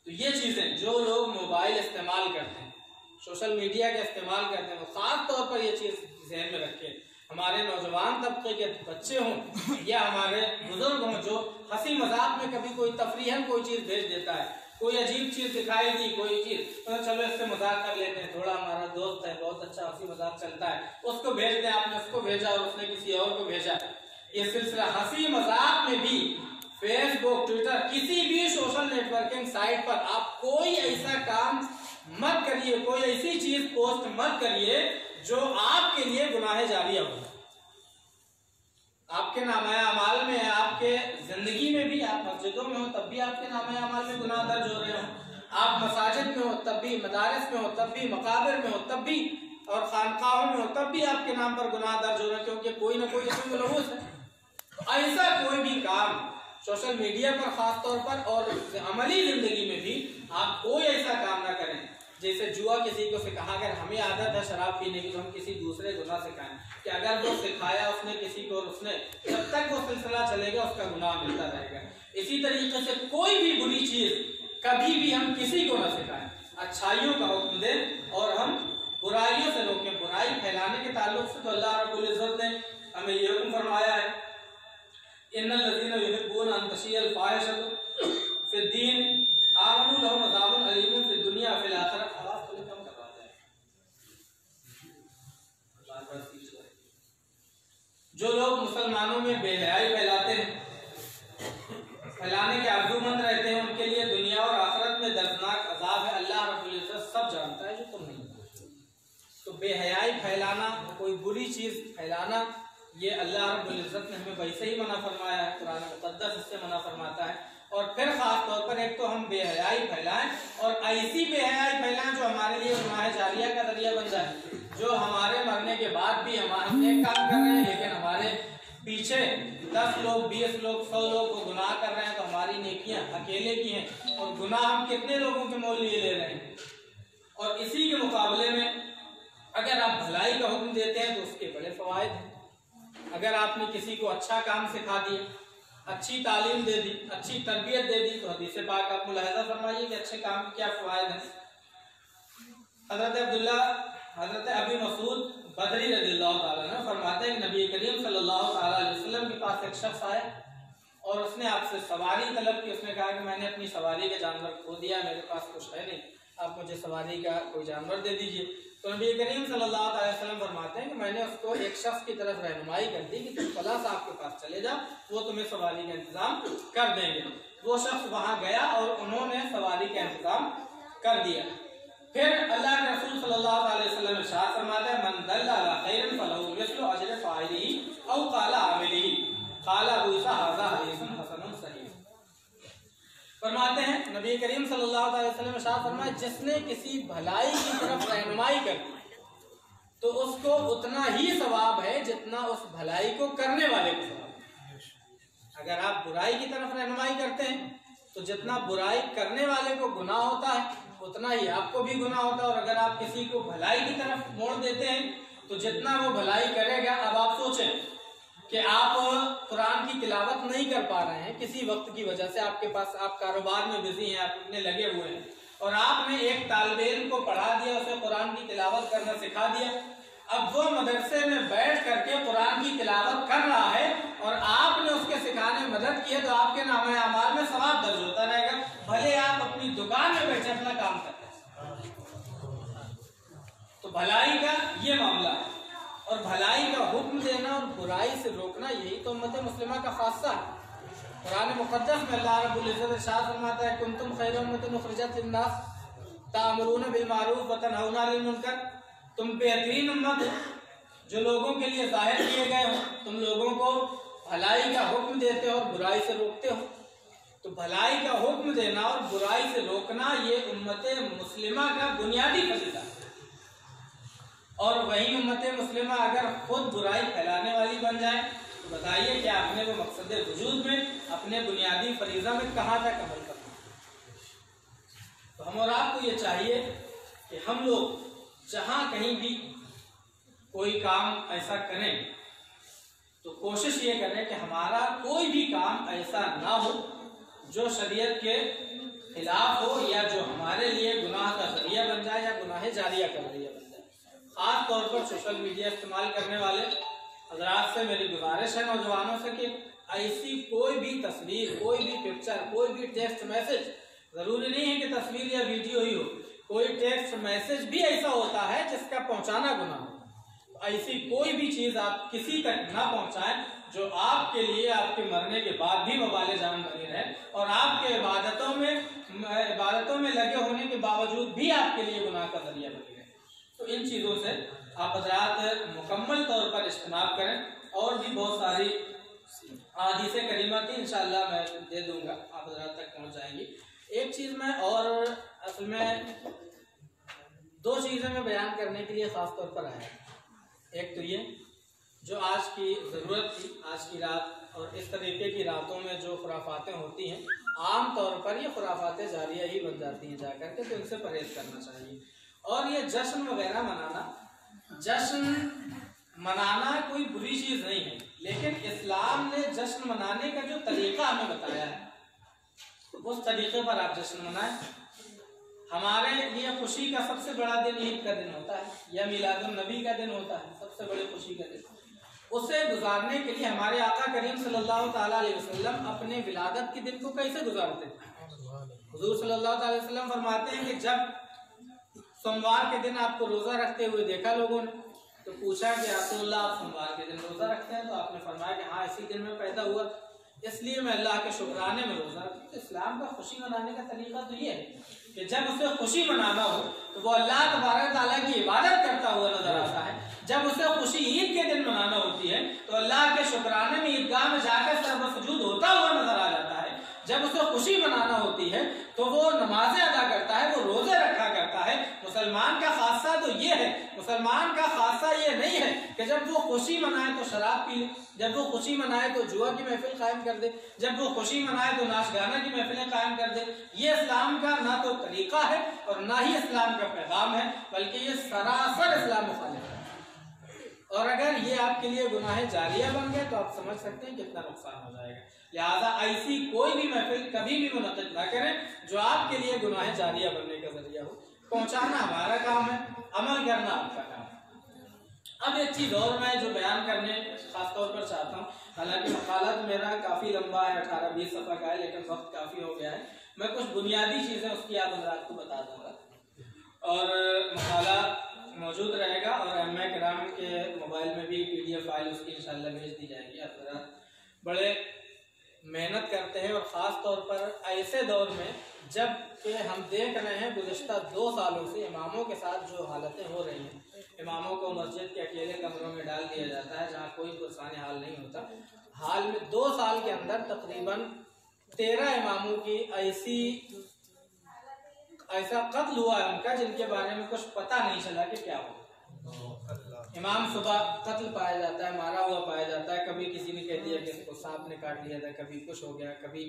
तो ये चीजें जो लोग मोबाइल इस्तेमाल करते हैं, सोशल मीडिया का इस्तेमाल करते हैं, वो खास तौर पर ये चीज ध्यान में रखें। हमारे नौजवान तबके के बच्चे हों या हमारे बुजुर्ग हों, जो हंसी मजाक में कभी कोई तफरीहन कोई चीज भेज देता है, कोई अजीब चीज दिखाई दी, कोई चीज, तो चलो इससे मजाक कर लेते हैं, थोड़ा हमारा दोस्त है, बहुत अच्छा हंसी मजाक चलता है, उसको भेज दें। आपने उसको भेजा और उसने किसी और को भेजा। ये सिलसिला हंसी मजाक में भी फेसबुक, ट्विटर, किसी भी सोशल नेटवर्किंग साइट पर आप कोई ऐसा काम मत करिए, कोई ऐसी चीज पोस्ट मत करिए जो आपके लिए गुनाह जारिया हो, आपके नामे अमाल में है, आपके जिंदगी में भी। आप मस्जिदों में हो तब भी आपके नामे अमाल में गुनाह दर्ज हो रहे हो, आप मसाजिद में हो तब भी, मदारिस में हो तब भी, मकाबिर में हो तब भी, और खानकाहों में हो तब भी आपके नाम पर गुनाह दर्ज हो रहे हैं, क्योंकि कोई ना कोई इसमें मुलव्वस है। ऐसा कोई भी काम सोशल मीडिया पर खास तौर पर और अमली जिंदगी में भी आप कोई ऐसा काम ना करें। जैसे जुआ किसी को सिखा, अगर हमें आदत है शराब पीने की, तो हम किसी दूसरे गुनाह सिखाएं कि अगर वो सिखाया उसने किसी को, उसने जब तक वो सिलसिला चलेगा उसका गुनाह मिलता रहेगा। इसी तरीके से कोई भी बुरी चीज कभी भी हम किसी को न सिखाएं, अच्छाइयों का हुक्म दें और हम बुराइयों से रोकें। बुराई फैलाने के ताल्लुक से तो अल्लाह रब्बुल इज्जत ने हमें ये हुक्म फरमाया है, इन्नल लज़ीना युहिब्बूना अन तशियल फाहिशतु फिद्दीन आमनू लहुम अज़ाबुन अलीमुन फिद दुनिया फिल आखिरह। आवाज थोड़ी कम करवा दें, बार-बार सीख रहे। जो लोग मुसलमानों में बेहयाई फैलाते हैं, फैलाने के आरज़ूमंद रहते हैं, उनके लिए दुनिया और आखिरत में दर्दनाक अज़ाब है। अल्लाह रब्बुल इज्जत सब जानता है जो तुम नहीं जानते। तो बेहयाई फैलाना, कोई बुरी चीज फैलाना, ये अल्लाह रब्बुल इज्जत ने हमें वैसे ही मना फरमाया है, कुरान मुक़द्दस इससे मना फरमाता है। और फिर खास तौर पर एक तो हम बेहयाई फैलाएं और ऐसी बेहयाई फैलाएं जो हमारे लिए गुनाह जारिया का जरिया बन जाए, जो हमारे मरने के बाद भी हम एक काम कर रहे हैं लेकिन हमारे पीछे 10 लोग, 20 लोग, 100 लोग वो गुनाह कर रहे हैं, तो हमारी नेकियां अकेले की हैं और गुनाह हम कितने लोगों के मोल लिए ले रहे हैं। और इसी के मुकाबले में अगर आप भलाई का हुक्म देते हैं तो उसके बड़े फवायद हैं। अगर आपने किसी को अच्छा काम सिखा दिया, अच्छी तालीम दे दी, अच्छी तरबियत दे दी, तो हदीस पाक आप मुलाहिजा फरमाइए कि अच्छे काम के क्या फ़वाइद हैं। हज़रत अबी मसूद बदरी रज़ियल्लाहु ताला अन्हु फरमाते हैं कि नबी करीम सल्लल्लाहु अलैहि वसल्लम के पास एक शख्स आया और उसने आपसे सवारी तलब की। उसने कहा कि मैंने अपनी सवारी का जानवर खो दिया, मेरे पास कुछ है नहीं, आप मुझे सवारी का कोई जानवर दे दीजिए। तो नबी करीम सल्लल्लाहु अलैहि वसल्लम फरमाते हैं कि मैंने उसको एक शख्स की तरफ रहनुमाई कर दी कि तुम फलां साहब के पास चले जाओ, वो तुम्हें सवारी का इंतजाम कर देंगे। वो शख्स वहां गया और उन्होंने सवारी का इंतजाम कर दिया। फिर अल्लाह के रसूल सल्लल्लाहु अलैहि वसल्लम इरशाद फरमाते हैं, मन दल्ला अला खैरिन फलहु मिस्लु अजरि फाइलिही औ क़ाला आमिलिही क़ाला अबू ईसा हाज़ा हदीसुन हसनुन सहीह। फरमाते हैं नबी करीम सल्लल्लाहु अलैहि वसल्लम इरशाद फरमाए, जिसने किसी भलाई की तरफ रहनुमाई कर तो उसको उतना ही सवाब है जितना उस भलाई को करने वाले को सवाब है। अगर आप बुराई की तरफ रहनुमाई करते हैं तो जितना बुराई करने वाले को गुनाह होता है उतना ही आपको भी गुनाह होता है, और अगर आप किसी को भलाई की तरफ मोड़ देते हैं तो जितना वो भलाई करेगा। अब आप सोचें कि आप कुरान की तिलावत नहीं कर पा रहे हैं किसी वक्त की वजह से, आपके पास आप कारोबार में बिजी हैं, आप अपने लगे हुए हैं, और आपने एक तालिबे इल्म को पढ़ा दिया, उसे कुरान की तिलावत करना सिखा दिया। अब वो मदरसे में बैठ करके कुरान की तिलावत कर रहा है और आपने उसके सिखाने में मदद की है, तो आपके नामे अमाल में सवाब दर्ज होता रहेगा, भले आप अपनी दुकान में बैठे अपना काम करते हैं। तो भलाई का ये मामला है, और भलाई का हुक्म देना और बुराई से रोकना यही तो उम्मत मुस्लिमा का खासा है। कुरान मुक़द्दस में अल्लाह रब्बुल इज़्ज़त इरशाद फरमाता है, कुंतुम खैरा उम्मतिन उखरिजत लिन्नास तामुरूना बिल मारूफ व तनहौना अनिल मुनकर, तुम बेहतरीन उम्मत हो जो लोगों के लिए जाहिर किए गए हो, तुम लोगों को भलाई का हुक्म देते हो और बुराई से रोकते हो। तो भलाई का हुक्म देना और बुराई से रोकना ये उम्मत मुस्लिमा का बुनियादी फरीज़ा है। और वही उम्मत मुस्लिमा अगर खुद बुराई फैलाने वाली बन जाए तो बताइए क्या अपने वो मकसद वजूद में, अपने बुनियादी फरीज़ा में कहाँ तक अमल करना। तो हम और आपको ये चाहिए कि हम लोग जहाँ कहीं भी कोई काम ऐसा करें तो कोशिश ये करें कि हमारा कोई भी काम ऐसा ना हो जो शरीयत के खिलाफ हो या जो हमारे लिए गुनाह का जरिया बन जाए या गुनाह जारिया का जरिया बन जाए। खास तौर पर सोशल मीडिया इस्तेमाल करने वाले हजरात से मेरी गुजारिश है, नौजवानों से, कि ऐसी कोई भी तस्वीर, कोई भी पिक्चर, कोई भी टेक्स्ट मैसेज, जरूरी नहीं है कि तस्वीर या वीडियो ही हो, कोई टेक्स्ट मैसेज भी ऐसा होता है जिसका पहुंचाना गुनाह हो। ऐसी कोई भी चीज आप किसी तक ना पहुंचाएं जो आपके लिए आपके मरने के बाद भी वबाले जान बनी रहे और आपके इबादतों में लगे होने के बावजूद भी आपके लिए गुनाह का जरिया बनी रहे। तो इन चीजों से आप हज़रात मुकम्मल तौर पर इस्तेमाल करें। और भी बहुत सारी हदीसे करीमा थी, इंशाअल्लाह मैं दे दूंगा, आप हज़रात तक पहुंच जाएंगी। एक चीज मैं और असल में दो चीजें मैं बयान करने के लिए खास तौर पर आया। एक तो ये जो आज की ज़रूरत थी, आज की रात और इस तरीके की रातों में जो खुराफातें होती हैं, आम तौर पर ये खुराफातें जारिया ही बन जाती हैं जाकर के, तो इनसे परहेज करना चाहिए। और ये जश्न वगैरह मनाना, जश्न मनाना कोई बुरी चीज़ नहीं है, लेकिन इस्लाम ने जश्न मनाने का जो तरीका हमें बताया है उस तरीके पर आप जश्न मनाएं। हमारे लिए खुशी का सबसे बड़ा दिन ईद का दिन होता है या मिलादुन नबी का दिन होता है, सबसे बड़ी खुशी का दिन। उसे गुजारने के लिए हमारे आका करीम सल्लल्लाहु ताला अलैहि वसल्लम अपने विलादत के दिन को कैसे गुजारते थे। हुजूर सल्लल्लाहु ताला अलैहि वसल्लम फरमाते हैं कि जब सोमवार के दिन आपको रोजा रखते हुए देखा लोगों ने, तो पूछा कि रसूलुल्लाह आप सोमवार के दिन रोजा रखते हैं? तो आपने फरमाया कि हाँ, इसी दिन में पैदा हुआ, इसलिए मैं अल्लाह के शुक्राने में रोजा रखता हूं। इस्लाम का खुशी मनाने का तरीका तो ये है कि जब उसे खुशी मनाना हो तो वो अल्लाह तबारक तआला की इबादत करता हुआ नजर आता है। जब उसे खुशी ईद के दिन मनाना होती है तो अल्लाह के शुक्राने में ईदगाह में जाकर सर्वसुजूद होता हुआ नजर आ जाता है। जब उसे खुशी मनाना होती है तो वो नमाजें अदा करता है, वो रोजे रखा करता है। मुसलमान का खासा तो ये है, मुसलमान का खासा ये नहीं है कि जब वो खुशी मनाए तो शराब पी ले, जब वो खुशी मनाए तो जुआ की महफिल कायम कर दे, जब वो खुशी मनाए तो नाच गाना की महफिलें कायम कर दे। ये इस्लाम का ना तो तरीका है और ना ही इस्लाम का पैगाम है, बल्कि ये सरासर इस्लाम मुखालिफ है। और अगर ये आपके लिए गुनाह जारिया बन गए तो आप समझ सकते हैं कितना नुकसान हो जाएगा। लिहाजा ऐसी कोई भी महफिल कभी भी मुनक़िद ना करें जो आपके लिए गुनाह जारिया बनने का जरिया हो। पहुंचाना हमारा काम है, अमल करना आपका काम है। अब एक चीज़ और मैं जो बयान करने खासतौर पर चाहता हूँ, हालांकि मकाला तो मेरा काफ़ी लंबा है, 18-20 सफ़ा का है, लेकिन वक्त काफ़ी हो गया है। मैं कुछ बुनियादी चीज़ें उसकी आप हज़रात को बता दूँगा और मकाला मौजूद रहेगा और एम.ए. किराम के मोबाइल में भी PDF फाइल उसकी इंशाल्लाह भेज दी जाएगी। आप हज़रात बड़े मेहनत करते हैं और ख़ास तौर पर ऐसे दौर में जब कि हम देख रहे हैं गुज़िश्ता 2 सालों से इमामों के साथ जो हालतें हो रही हैं, इमामों को मस्जिद के अकेले कमरों में डाल दिया जाता है जहाँ कोई पुरसाने हाल नहीं होता। हाल में 2 साल के अंदर तकरीबन 13 इमामों की ऐसा कत्ल हुआ है उनका जिनके बारे में कुछ पता नहीं चला कि क्या हुआ। इमाम सुबह कत्ल पाया जाता है, मारा हुआ पाया जाता है, कभी किसी ने कह दिया कि इसको सांप ने काट लिया था, कभी कुछ हो गया, कभी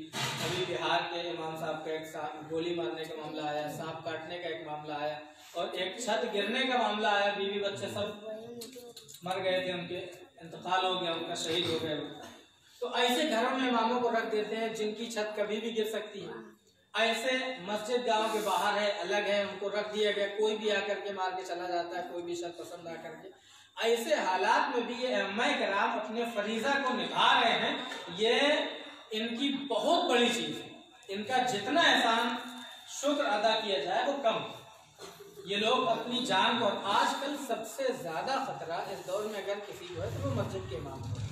बिहार के इमाम साहब का एक गोली मारने का मामला आया, सांप काटने का एक मामला आया और एक छत गिरने का मामला आया। बीवी बच्चे सब मर गए थे, उनके इंतकाल हो गया, उनका शहीद हो गया। तो ऐसे घरों में इमामों को रख देते हैं जिनकी छत कभी भी गिर सकती है। ऐसे मस्जिद गांव के बाहर है, अलग है, उनको रख दिया गया, कोई भी आकर के मार के चला जाता है, कोई भी शख्स पसंद आकर के। ऐसे हालात में भी ये अम्माए किराम अपने फरीजा को निभा रहे हैं। ये इनकी बहुत बड़ी चीज है। इनका जितना एहसान शुक्र अदा किया जाए वो कम। ये लोग अपनी जान को, आजकल सबसे ज्यादा खतरा इस दौर में अगर किसी को है तो वो मस्जिद के इमाम को।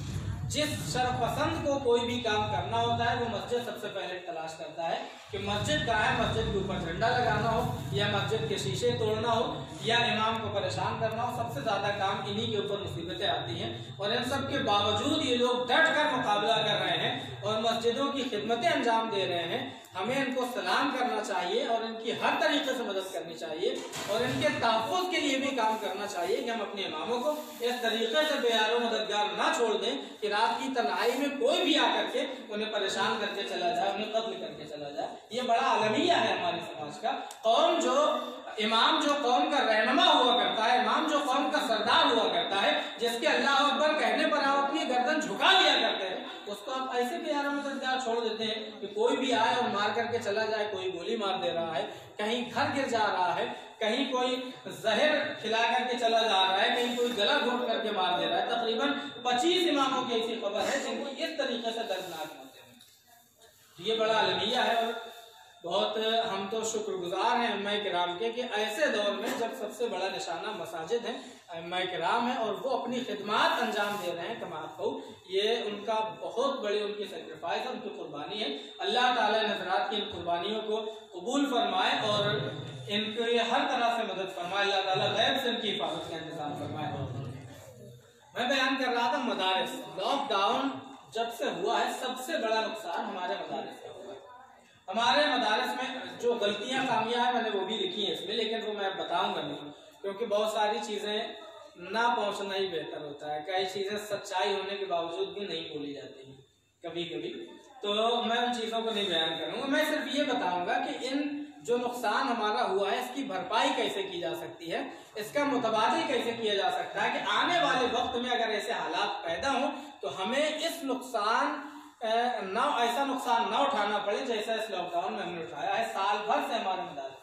जिस शरपसंद को कोई भी काम करना होता है वो मस्जिद सबसे पहले तलाश करता है कि मस्जिद कहाँ है, मस्जिद के ऊपर झंडा लगाना हो या मस्जिद के शीशे तोड़ना हो या इमाम को परेशान करना हो। सबसे ज्यादा काम इन्हीं के ऊपर मुसीबतें आती हैं और इन सब के बावजूद ये लोग डट कर मुकाबला कर रहे हैं और मस्जिदों की खिदमतें अंजाम दे रहे हैं। हमें इनको सलाम करना चाहिए और इनकी हर तरीके से मदद करनी चाहिए और इनके तहफ़्फ़ुज़ के लिए भी काम करना चाहिए कि हम अपने इमामों को इस तरीके से बेयारो मददगार ना छोड़ दें कि रात की तन्हाई में कोई भी आकर के उन्हें परेशान करके चला जाए, उन्हें कत्ल करके चला जाए। ये बड़ा अलमिया है हमारे समाज का। इमाम जो कौम का रहनुमा हुआ करता है, इमाम जो कौम का सरदार हुआ करता है, जिसके अल्लाह अकबर कहने पर आप अपनी गर्दन झुका लिया करते हैं, उसको आप ऐसे बेयारो मददगार छोड़ देते हैं कि कोई भी आए और मार करके चला जाए। कोई गोली मार दे रहा है, कहीं घर गिर जा रहा है, कहीं कोई जहर खिला करके चला जा रहा है, कहीं कोई गला घोट करके मार दे रहा है। तकरीबन 25 इमामों की ऐसी खबर है जिनकी इस तरीके से दर्दनाक मौतें हैं। ये बड़ा अलमिया है और बहुत हम तो शुक्रगुजार हैं अम्माए किराम के कि ऐसे दौर में जब सबसे बड़ा निशाना मसाजिद है, अम्माए किराम है और वो अपनी खिदमत अंजाम दे रहे हैं। कमाको ये उनका बहुत बड़ी उनकी सेक्रीफाइस है, उनकी कुर्बानी है। अल्लाह ताला नज़रात की इन कुर्बानियों को कबूल फरमाए और इनको ये हर तरह से मदद फरमाए। अल्लाह ताला गैब से इनकी हिफाजत का इंतजाम फरमाए। मैं बयान कर रहा था मदारिस। लॉकडाउन जब से हुआ है सबसे बड़ा नुकसान हमारे मदारिस का हुआ है। हमारे मदारिस में जो गलतियां खामियां हैं मैंने वो भी लिखी हैं इसमें, लेकिन वो मैं बताऊंगा नहीं क्योंकि बहुत सारी चीज़ें ना पहुंचना ही बेहतर होता है। कई चीज़ें सच्चाई होने के बावजूद भी नहीं बोली जाती हैं कभी कभी, तो मैं उन चीज़ों को नहीं बयान करूंगा। मैं सिर्फ ये बताऊंगा कि इन जो नुकसान हमारा हुआ है इसकी भरपाई कैसे की जा सकती है, इसका मुतबादिल कैसे किया जा सकता है कि आने वाले वक्त में अगर ऐसे हालात पैदा हों तो हमें इस ऐसा नुकसान ना उठाना पड़े जैसा इस लॉकडाउन में हमने उठाया है। साल भर से हमारे मदारिस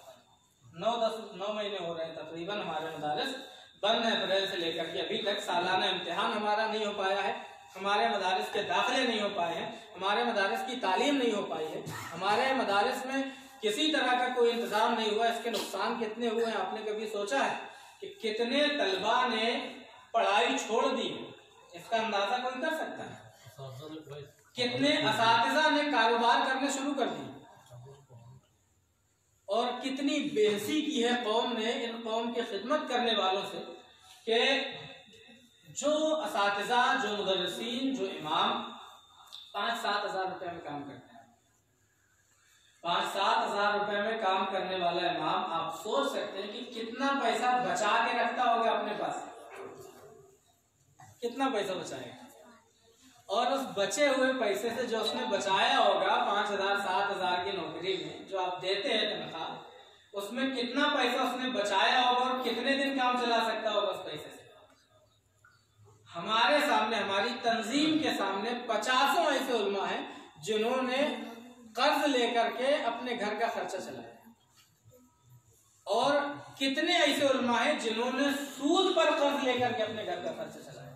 9 महीने हो रहे हैं तकरीबन हमारे मदारिस बंद है। अप्रैल से लेकर के अभी तक सालाना इम्तिहान हमारा नहीं हो पाया है, हमारे मदारिस के दाखिले नहीं हो पाए हैं, हमारे मदारिस की तालीम नहीं हो पाई है, हमारे मदारिस में किसी तरह का कोई इंतजाम नहीं हुआ। इसके नुकसान कितने हुए हैं आपने कभी सोचा है कि कितने तलबा ने पढ़ाई छोड़ दी? इसका अंदाजा कोई कर सकता है? कितने असातिज़ा ने कारोबार करने शुरू कर दिए और कितनी बेहसी की है कौम ने इन कौम की खिदमत करने वालों से कि जो असातिज़ा, जो मुदर्रिसीन, जो इमाम 5-7 हज़ार रुपये में काम करते हैं। 5-7 हज़ार रुपये में काम करने वाला इमाम आप सोच सकते हैं कि कितना पैसा बचा के रखता होगा अपने पास, कितना पैसा बचाएगा। और उस बचे हुए पैसे से जो उसने बचाया होगा 5,000-7 हज़ार की नौकरी में जो आप देते हैं तनख्वाह, उसमें कितना पैसा उसने बचाया होगा और कितने दिन काम चला सकता होगा उस पैसे से। हमारे सामने, हमारी तंजीम के सामने 50 ऐसे उलमा हैं जिन्होंने कर्ज लेकर के अपने घर का खर्चा चलाया, और कितने ऐसे उलमा हैं जिन्होंने सूद पर कर्ज लेकर के अपने घर का खर्चा चलाया।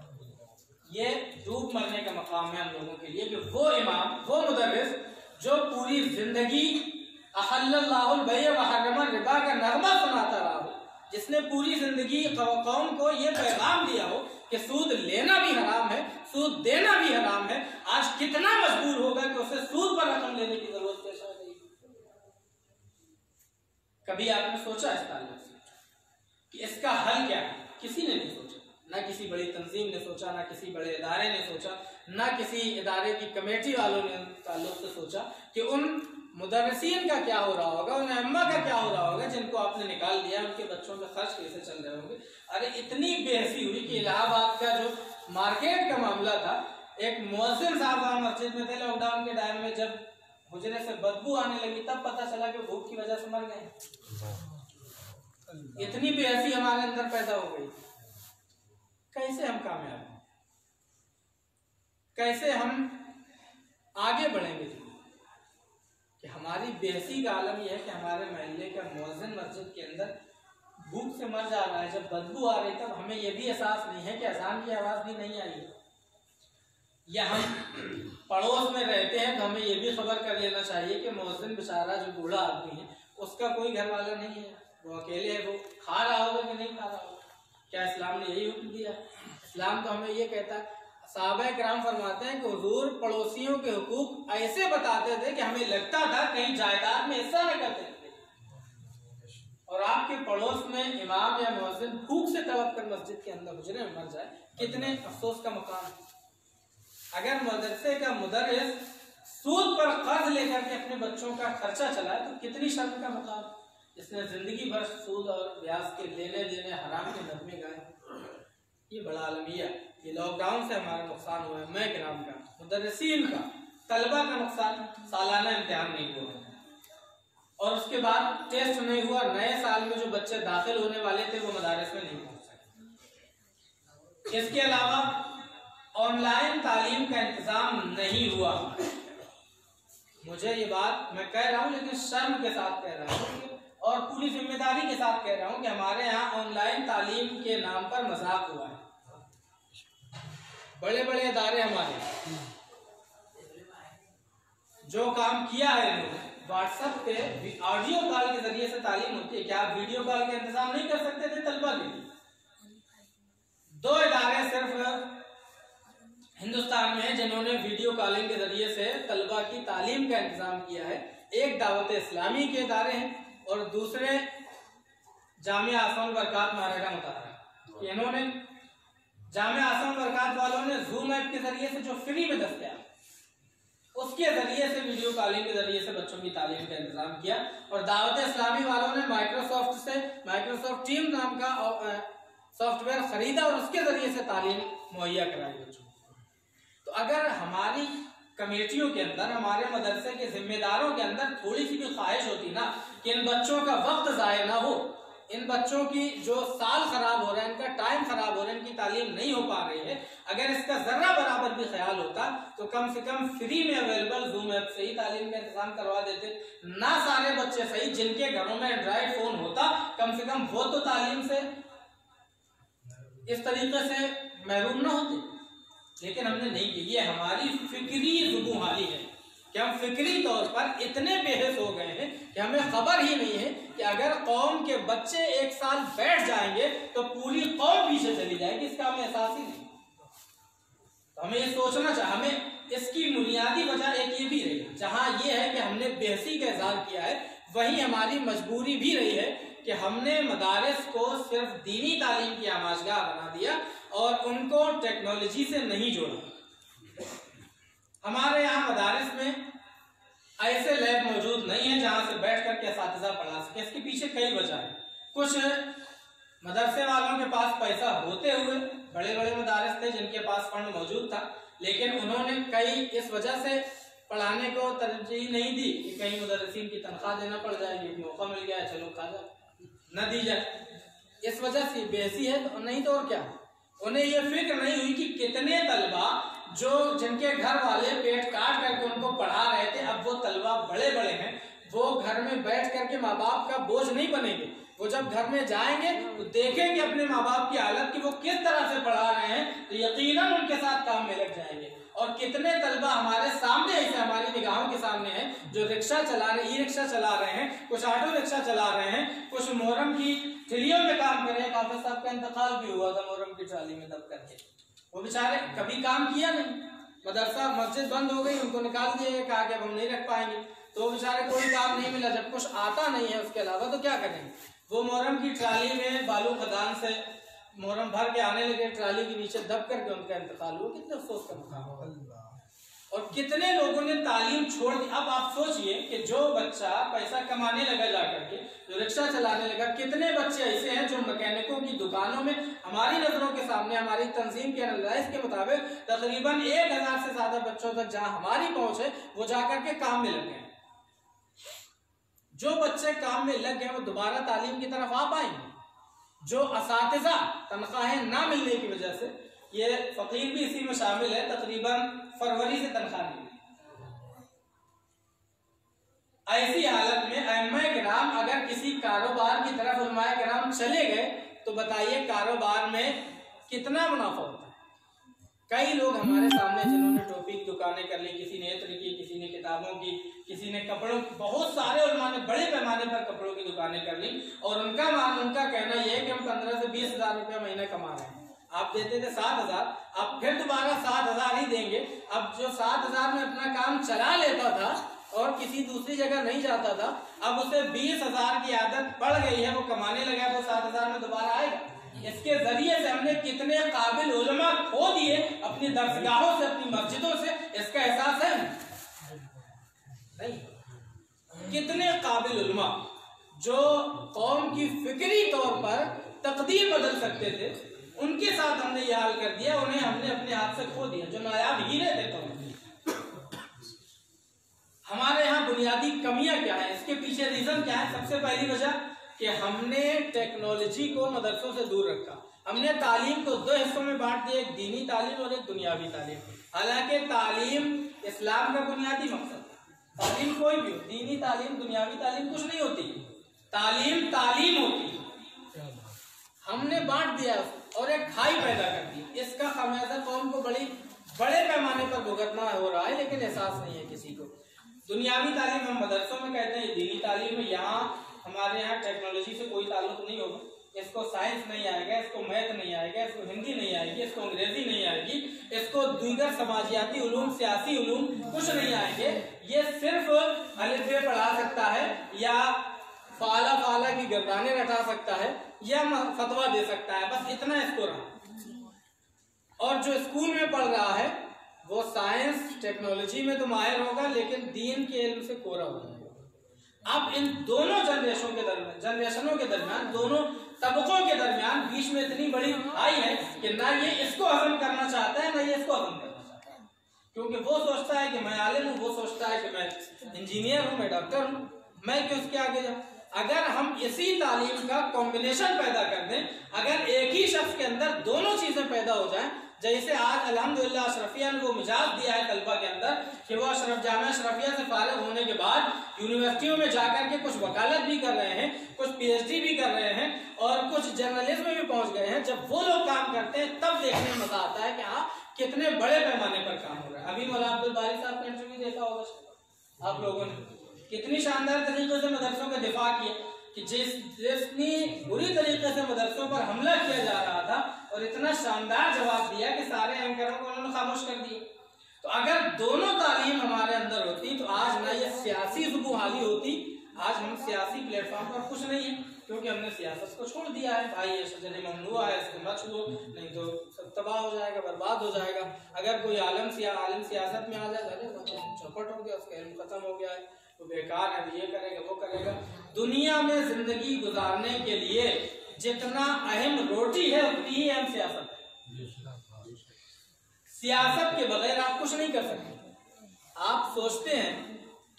ये डूब मरने का मकाम है हम लोगों के लिए कि वो इमाम, वो मुदर्रिस जो पूरी जिंदगी अहल्लल्लाहुल बैअ व हर्रमर रिबा का नगमा सुनाता रहा हो, जिसने पूरी जिंदगी कौम को ये पैगाम दिया हो कि सूद लेना भी हराम है, सूद देना भी हराम है, आज कितना मजबूर होगा कि उसे सूद पर रकम लेने की जरूरत पेश आ गई। कभी आपने सोचा इस ताल्लुक से कि इसका हल क्या है? किसी ने नहीं सोचा, ना किसी बड़ी तंजीम ने सोचा, ना किसी बड़े इदारे ने सोचा, ना किसी इदारे की कमेटी वालों ने ताल्लुक से सोचा कि उन मुदर्रिसीन का क्या हो रहा होगा, उन अम्मा का क्या हो रहा होगा जिनको आपने निकाल दिया, उनके बच्चों पे खर्च कैसे चल रहे होंगे। अरे इतनी बेहसी हुई कि इलाहाबाद का जो मार्केट का मामला था, एक मुअज्जिन साहब वहां मस्जिद में थे लॉकडाउन के टाइम में, जब हुजरे से बदबू आने लगी तब पता चला कि भूख की वजह से मर गए। इतनी बेहसी हमारे अंदर पैदा हो गई। कैसे हम कामयाब हैं, कैसे हम आगे बढ़ेंगे? कि हमारी बेहसी का आलम यह है कि हमारे महल्ले का मुअज्जिन मस्जिद के अंदर भूख से मर जा रहा है, जब बदबू आ रही तब हमें यह भी एहसास नहीं है कि अजान की आवाज भी नहीं आई है। या हम पड़ोस में रहते हैं तो हमें यह भी खबर कर लेना चाहिए कि मुअज्जिन बेचारा जो बूढ़ा आदमी है उसका कोई घर वाला नहीं है, वो अकेले है, वो खा रहा होगा कि नहीं खा रहा होगा। क्या इस्लाम ने यही हुक्म दिया? इस्लाम तो हमें ये कहता है, सहाबा किराम फरमाते हैं कि हुजूर पड़ोसियों के हुकूक ऐसे बताते थे कि हमें लगता था कहीं जायदाद में हिस्सा न करते थे। और आपके पड़ोस में इमाम या मुअज्जिन भूख से तड़प कर मस्जिद के अंदर हुजरे में मर जाए, कितने अफसोस का मकाम है। अगर मदरसे का मुदर्रिस सूद पर कर्ज लेकर के अपने बच्चों का खर्चा चलाए तो कितनी शर्म का मकाम। इसने जिंदगी भर सूद और ब्याज के लेने देने हराम के नगमे गाए। ये बड़ा अलमिया। ये लॉकडाउन से हमारा नुकसान हुआ है, मैं किराम का, मुदर्रिसीन का, तलबा का नुकसान। सालाना इम्तिहान नहीं हुआ और उसके बाद टेस्ट नहीं हुआ, नए साल में जो बच्चे दाखिल होने वाले थे वो मदारिस में नहीं पहुंच सके। इसके अलावा ऑनलाइन तालीम का इंतजाम नहीं हुआ। मुझे ये बात मैं कह रहा हूँ लेकिन शर्म के साथ कह रहा हूँ और पूरी जिम्मेदारी के साथ कह रहा हूँ कि हमारे यहाँ ऑनलाइन तालीम के नाम पर मजाक हुआ है। बड़े बड़े इदारे हमारे जो काम किया है, व्हाट्सएप पे ऑडियो कॉल के जरिए से तालीम होती है। क्या आप वीडियो कॉल का इंतजाम नहीं कर सकते थे तलबा के लिए? 2 इदारे सिर्फ हिंदुस्तान में जिन्होंने वीडियो कॉलिंग के जरिए से तलबा की तालीम का इंतजाम किया है। एक दावत इस्लामी के इदारे हैं और दूसरे जामिया आसान बरकात महाराजा मुतारा। इन्होंने जामिया आसान बरकात वालों ने जूम ऐप के जरिए से जो फ्री में दस्तयाब उसके जरिए से वीडियो कॉलिंग के जरिए से बच्चों की तालीम का इंतजाम किया। और दावत इस्लामी वालों ने माइक्रोसॉफ्ट टीम नाम का सॉफ्टवेयर खरीदा और उसके जरिए से तालीम मुहैया कराई बच्चों को। तो अगर हमारी कमेटियों के अंदर, हमारे मदरसे के जिम्मेदारों के अंदर थोड़ी सी भी ख्वाहिश होती ना कि इन बच्चों का वक्त जाया ना हो, इन बच्चों की जो साल खराब हो रहा है, इनका टाइम खराब हो रहा है, इनकी तालीम नहीं हो पा रही है, अगर इसका जर्रा बराबर भी ख्याल होता तो कम से कम फ्री में अवेलेबल जूम ऐप से ही तालीम का इंतजाम करवा देते। ना सारे बच्चे सही जिनके घरों में एंड्रॉइड फोन होता, कम से कम वो तो तालीम से इस तरीके से महरूम ना होते। लेकिन हमने नहीं की। ये हमारी फिक्री जुबूहाली है कि हम फिक्री तौर पर इतने बेहस हो गए हैं कि हमें खबर ही नहीं है कि अगर कौम के बच्चे 1 साल बैठ जाएंगे तो पूरी कौम पीछे चली जाएगी। इसका हमें एहसास ही नहीं। तो हमें ये सोचना चाहिए। हमें इसकी बुनियादी वजह एक ये भी रही, जहां ये है कि हमने बेहसी का इज़हार किया है, वहीं हमारी मजबूरी भी रही है कि हमने मदारिस को सिर्फ दीनी तालीम की आमाजगाह बना दिया और उनको टेक्नोलॉजी से नहीं जोड़ा। हमारे यहाँ मदारिस में ऐसे लैब मौजूद नहीं है जहां से बैठ कर के असातिज़ा पढ़ा सके। इसके पीछे कई वजह है। कुछ मदरसे वालों के पास पैसा होते हुए बड़े बड़े मदारिस थे जिनके पास फंड मौजूद था, लेकिन उन्होंने कई इस वजह से पढ़ाने को तरजीह नहीं दी कि कहीं मुदर्रिसीन की तनख्वाह देना पड़ जाएगी, मौका मिल गया चलो खा जाओ, न दी जाए। इस वजह से बेहसी है तो नहीं तो और क्या। उन्हें यह फिक्र नहीं हुई कि कितने तलबा जो जिनके घर वाले पेट काट करके उनको पढ़ा रहे थे, अब वो तलबा बड़े बड़े हैं, वो घर में बैठ करके माँ बाप का बोझ नहीं बनेंगे। वो जब घर में जाएंगे तो देखेंगे अपने माँ बाप की हालत कि वो किस तरह से पढ़ा रहे हैं, तो यकीनन उनके साथ काम में लग जाएंगे। और कितने तलबा हमारे सामने ऐसे हमारी निगाहों के सामने हैं जो रिक्शा चला रहे, ई रिक्शा चला रहे हैं, कुछ ऑटो रिक्शा चला रहे हैं, कुछ मुहर्रम की ठिलियों में काम कर रहे हैं। काफी साहब का इंतकाल भी हुआ था मुहर्रम की ट्राली में दब करके, वो बेचारे कभी काम किया नहीं, मदरसा मस्जिद बंद हो गई, उनको निकाल दिया गया, कहा कि अब हम नहीं रख पाएंगे, तो बेचारे कोई काम नहीं मिला। जब कुछ आता नहीं है उसके अलावा तो क्या करेंगे, वो मुहर्रम की ट्राली में बालू खदान से मुहर्रम भर के आने लगे, ट्राली के नीचे दब करके उनका इंतकाल हुआ। कितने अफसोस का मकाम होगा। और कितने लोगों ने तालीम छोड़ दी। अब आप सोचिए कि जो बच्चा पैसा कमाने लगा जाकर के, जो रिक्शा चलाने लगा, कितने बच्चे ऐसे हैं जो मैकेनिकों की दुकानों में हमारी नजरों के सामने, हमारी तंजीम के एनालाइज के मुताबिक तकरीबन 1000 से ज्यादा बच्चों तक जहां हमारी पहुंच है वो जाकर के काम में लग गए। जो बच्चे काम में लग गए वो दोबारा तालीम की तरफ आ पाएंगे। जो असातिज़ा तनख्वाहें ना मिलने की वजह से, ये फकीर भी इसी में शामिल है, तकरीबन फरवरी से तनख्वाह नहीं मिली। ऐसी हालत में अइम्मा-ए किराम अगर किसी कारोबार की तरफ उलमाए किराम चले गए तो बताइए कारोबार में कितना मुनाफा होता है। कई लोग हमारे सामने जिन्होंने टोपी की दुकानें कर ली, किसी ने इत्र की, किसी ने किताबों की, किसी ने कपड़ों की, बहुत सारे उलमा ने बड़े पैमाने पर कपड़ों की दुकानें कर ली। और उनका कहना यह है कि हम 15 से 20 हजार रुपया महीना कमा रहे हैं। आप देते थे 7000, आप फिर दोबारा 7000 ही देंगे। अब जो 7000 में अपना काम चला लेता था और किसी दूसरी जगह नहीं जाता था, अब उसे 20,000 की आदत पड़ गई है, वो कमाने लगा तो 7000 में दोबारा आएगा। इसके जरिए से हमने कितने काबिल उलमा खो दिए अपनी दरसगाहों से, अपनी मस्जिदों से, इसका एहसास है नहीं? कितने काबिल उलमा जो कौम की फिक्री तौर पर तकदीर बदल सकते थे, उनके साथ हमने यह हाल कर दिया, उन्हें हमने अपने हाथ से खो दिया। जो नायाब हीरे थे कौम के। हमारे यहाँ बुनियादी कमियां क्या है, इसके पीछे रीजन क्या है? सबसे पहली वजह कि हमने टेक्नोलॉजी को मदरसों से दूर रखा। हमने तालीम को 2 हिस्सों में बांट दिया, एक दीनी तालीम और एक दुनियावी तालीम। हालांकि तालीम इस्लाम का बुनियादी मकसद है। तालीम कोई भी हो, दीनी तालीम, दुनियावी तालीम कुछ नहीं होती, तालीम तालीम होती है। हमने बांट दिया और एक खाई पैदा कर दी। इसका खामियाजा कौम को बड़े पैमाने पर भुगतना हो रहा है, लेकिन एहसास नहीं है किसी को। दुनियावी तालीम हम मदरसों में कहते हैं, दीनी तालीम में यहाँ हमारे यहाँ टेक्नोलॉजी से कोई ताल्लुक नहीं होगा। इसको साइंस नहीं आएगा, इसको मैथ नहीं आएगा, इसको हिंदी नहीं आएगी, इसको अंग्रेजी नहीं आएगी, इसको दीगर समाजियाती उलूम, सियासी उलूम कुछ नहीं आएंगे। ये सिर्फ अलिफ बे पढ़ा सकता है या फाला फाला की गर्दानें रटा सकता है या फतवा दे सकता है, बस इतना इसको रहा। और जो स्कूल में पढ़ रहा है वो साइंस टेक्नोलॉजी में तो माहिर होगा, लेकिन दीन के इल्म से कोरा होगा। अब इन दोनों जनरेशनों के दरमियान, दोनों तबकों के दरमियान बीच में इतनी बड़ी खाई है कि ना ये इसको हजम करना चाहता है, ना ये इसको हजम करना चाहता है। क्योंकि वो सोचता है कि मैं आलिम हूँ, वो सोचता है कि मैं इंजीनियर हूँ, मैं डॉक्टर हूँ, मैं क्यों उसके आगे जाऊँ। अगर हम इसी तालीम का कॉम्बिनेशन पैदा कर दें, अगर एक ही शख्स के अंदर दोनों चीजें पैदा हो जाएं, जैसे आज अल्हम्दुलिल्लाह अशरफिया ने वो मिजाज दिया है तलबा के अंदर कि वो जामिया अशरफिया से फारिग होने के बाद यूनिवर्सिटियों में जाकर के कुछ वकालत भी कर रहे हैं, कुछ पीएचडी भी कर रहे हैं और कुछ जर्नलिज्म में भी पहुंच गए हैं। जब वो लोग काम करते हैं तब देखने में मजा आता है कि हाँ कितने बड़े पैमाने पर काम हो रहा है। अभी मौलाना अब्दुल बारी साहब का इंटरव्यू देखा होगा आप लोगों ने, कितनी शानदार तरीके से मदरसों का दिफा किया कि जितनी बुरी तरीके से मदरसों पर हमला किया जा रहा था और इतना शानदार जवाब दिया कि सारे एंकरों को उन्होंने खामोश कर दिए। तो अगर दोनों तालीम हमारे अंदर होती तो आज ना ये सियासी सुबहाली होती। आज हम सियासी प्लेटफॉर्म पर कुछ नहीं है क्योंकि हमने सियासत को छोड़ दिया है। भाई ये शजर ममनुआ है, इसको मत छुओ, नहीं तो सब तबाह हो जाएगा, बर्बाद हो जाएगा। अगर कोई आलिम सियासत में आ जाए, चौपट हो गया, उसका इल्म खत्म हो गया है, वो बेकार है, ये करेगा वो करेगा। दुनिया में जिंदगी गुजारने के लिए जितना अहम रोटी है उतनी ही अहम सियासत है। सियासत के बगैर आप कुछ नहीं कर सकते। आप सोचते हैं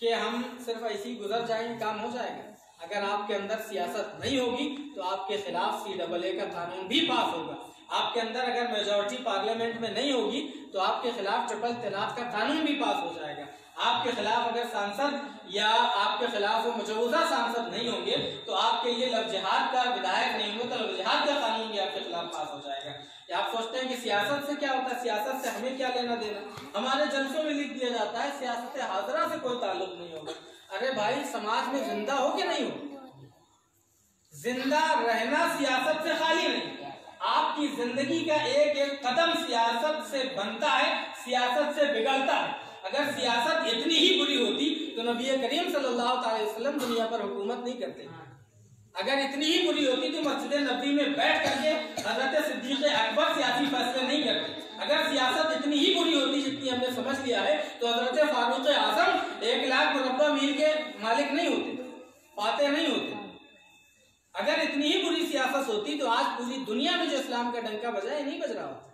कि हम सिर्फ ऐसे ही गुजर जाएंगे, काम हो जाएगा। अगर आपके अंदर सियासत नहीं होगी तो आपके खिलाफ CAA का कानून भी पास होगा, आपके अंदर अगर मेजॉरिटी पार्लियामेंट में नहीं होगी तो आपके खिलाफ ट्रिपल तलाक का कानून भी पास हो जाएगा। आपके खिलाफ अगर सांसद या आपके खिलाफ वो मौजूदा सांसद नहीं होंगे तो आपके लिए लव जिहाद का विधायक नहीं होंगे तो लव जिहाद का कानून भी आपके खिलाफ पास हो जाएगा। या आप सोचते हैं कि सियासत से क्या होता है, सियासत से हमें क्या लेना देना। हमारे जलसों में लिख दिया जाता है सियासत हाजरा से कोई ताल्लुक नहीं होगा। अरे भाई, समाज में जिंदा हो कि नहीं हो? जिंदा रहना सियासत से खाली नहीं, आपकी जिंदगी का एक एक कदम सियासत से बनता है, सियासत से बिगड़ता है। अगर सियासत इतनी ही बुरी होती तो नबी करीम सल्लल्लाहु अलैहि वसल्लम दुनिया पर हुकूमत नहीं करते। अगर इतनी ही बुरी होती तो मस्जिद नबी में बैठ करके हजरत सिद्दीक अकबर सियासी फैसले नहीं करते। अगर सियासत इतनी ही बुरी होती जितनी हमने समझ लिया है तो हजरत फारूक आजम 1 लाख मुरब्बा मील के मालिक नहीं होते, फातेह नहीं होते। अगर इतनी ही बुरी सियासत होती तो आज पूरी दुनिया में जो इस्लाम का डंका बजा है नहीं बज रहा होता।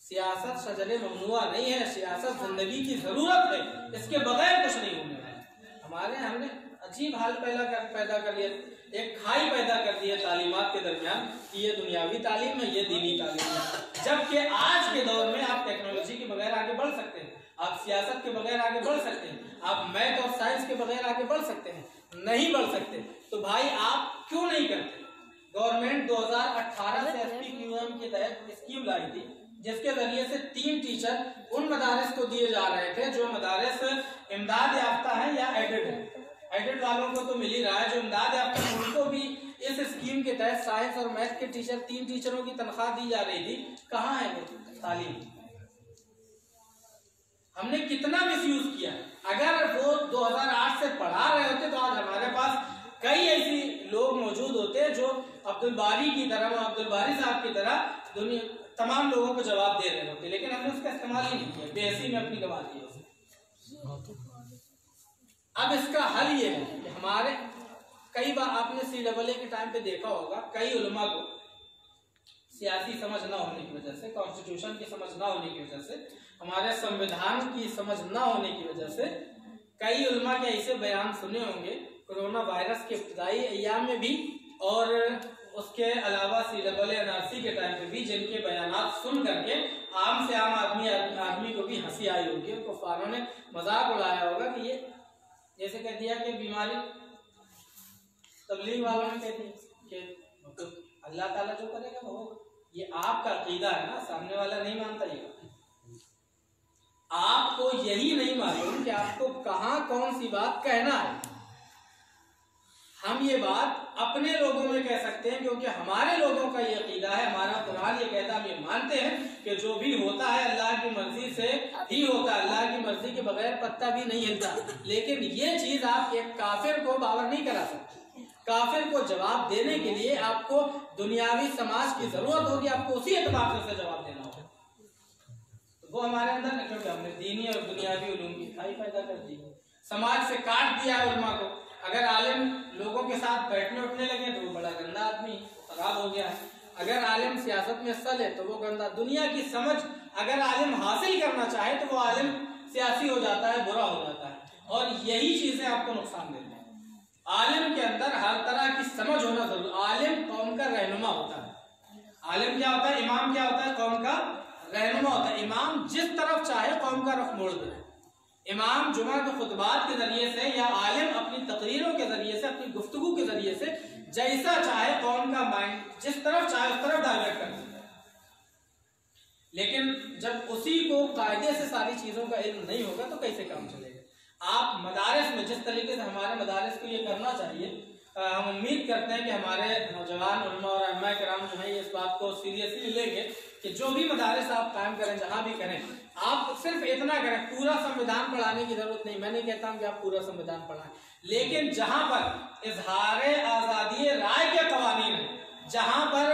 सियासत शजरे ममनुआ नहीं है, सियासत जिंदगी की जरूरत है, इसके बगैर कुछ नहीं होने वाला। हमारे हमने अजीब हाल पैदा कर लिया, एक खाई पैदा कर दी है तालीमात के दरमियान कि ये दुनियावी तालीम है, ये दीनी तालीम है। जबकि आज के दौर में आप टेक्नोलॉजी के बगैर आगे बढ़ सकते हैं, आप सियासत के बगैर आगे बढ़ सकते हैं, आप मैथ और साइंस के बगैर आगे बढ़ सकते हैं। नहीं बढ़ सकते तो भाई आप क्यों नहीं करते? गवर्नमेंट 2018 से SPQM के तहत स्कीम लाई थी जिसके जरिए से 3 टीचर उन मदारिस को दिए जा रहे थे जो मदारिस इमदाद याफ्ता है या एडेड है। एडेड वालों को तो मिल ही रहा है, जो इमदाद याफ्ता है उनको भी इस स्कीम के तहत साइंस और मैथ के टीचर 3 टीचरों की तनख्वाह दी जा रही थी। कहाँ है वो तालीम? हमने कितना मिसयूज किया। अगर वो 2008 से पढ़ा रहे होते तो आज हमारे पास कई ऐसी लोग मौजूद होते जो अब्दुल बारी की तरह, अब्दुल बारी साहब की तरह दुनिया तमाम लोगों को जवाब दे रहे होते, लेकिन हमने उसका इस्तेमाल ही नहीं किया, बेहसी में अपनी गवा दी। अब इसका हल ये है कि हमारे कई बार आपने CAA के टाइम पे देखा होगा, कई उलमा को सियासी समझ ना होने की वजह से, कॉन्स्टिट्यूशन की समझ ना होने की वजह से, हमारे संविधान की समझ ना होने की वजह से कई उलमा के ऐसे बयान सुने होंगे कोरोना वायरस के इब्तिदाई अय्याम में भी और उसके अलावा CAA NRC के टाइम पे भी, जिनके बयानात सुन करके आम से आम आदमी को भी हंसी आई होगी। कुफारों ने मजाक उड़ाया होगा कि ये जैसे कह दिया कि बीमारी, तबलीग वालों ने कह दिया कि तो अल्लाह ताला जो करेगा वो होगा। ये आपका अकीदा है ना, सामने वाला नहीं मानता। ये आपको यही नहीं मालूम कि आपको कहाँ कौन सी बात कहना है। हम ये बात अपने लोगों में कह सकते हैं क्योंकि हमारे लोगों का ये अकीदा है, हमारा कुरान ये कहता है, हम ये मानते हैं कि जो भी होता है अल्लाह की मर्जी से ही होता है, अल्लाह की मर्जी के बगैर पत्ता भी नहीं हिलता। लेकिन ये चीज आप एक काफिर को बावर नहीं करा सकते। काफिर को जवाब देने के लिए आपको दुनियावी समाज की जरूरत होगी, आपको उसी एतबार से जवाब देना होगा। तो वो हमारे अंदर न, क्योंकि हमने दीनी और दुनियावी उलूम की खाई पैदा कर दी, समाज से काट दिया उलमा को। अगर आलिम लोगों के साथ बैठने उठने लगे तो वो बड़ा गंदा आदमी, खराब हो गया है। अगर आलिम सियासत में हिस्सा ले तो वो गंदा। दुनिया की समझ अगर आलिम हासिल करना चाहे तो वो आलिम सियासी हो जाता है, बुरा हो जाता है, और यही चीजें आपको नुकसान देती हैं। आलिम के अंदर हर तरह की समझ होना जरूरी। आलिम कौम का रहनुमा होता है। आलिम क्या होता है? इमाम क्या होता है? कौम का रहनुमा होता है। इमाम जिस तरफ चाहे कौम का रुख मोड़ दे। इमाम जुमा के खुतबात के जरिए से या आलिम अपनी तकरीरों के जरिए से, अपनी गुफ्तगू के जरिए से जैसा चाहे कौम का माइंड जिस तरफ चाहे उस तरफ डायवर्ट कर सकता है। लेकिन जब उसी को कायदे से सारी चीजों का इल्म नहीं होगा तो कैसे काम चलेगा? आप मदारिस में जिस तरीके से हमारे मदारिस को ये करना चाहिए, हम उम्मीद करते हैं कि हमारे नौजवान उलमा और अम्मा किराम जो है इस बात को सीरियसली लेंगे कि जो भी मदारिस आप कायम करें, जहां भी करें, आप सिर्फ इतना करें। पूरा संविधान पढ़ाने की जरूरत नहीं, मैं नहीं कहता हूं कि आप पूरा संविधान पढ़ाएं, लेकिन जहां पर इजहार आजादी राय के कवानीन है, जहां पर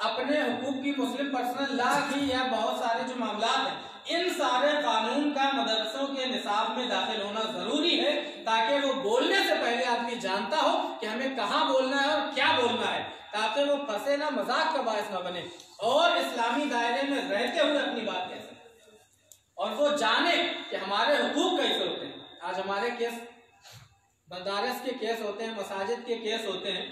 अपने हुकूक की, मुस्लिम पर्सनल लॉ की या बहुत सारे जो मामला हैं, इन सारे कानून का मदरसों के निसाब में दाखिल होना जरूरी है, ताकि वो बोलने से पहले आदमी जानता हो कि हमें कहाँ बोलना है और क्या बोलना है, ताकि वो फंसे ना, मजाक का बायस ना बने और इस्लामी दायरे में रहते हुए अपनी बात कह सके और वो जाने कि हमारे हुकूक कैसे होते हैं। आज हमारे केस मदारिस के केस होते हैं, मसाजिद के केस होते हैं,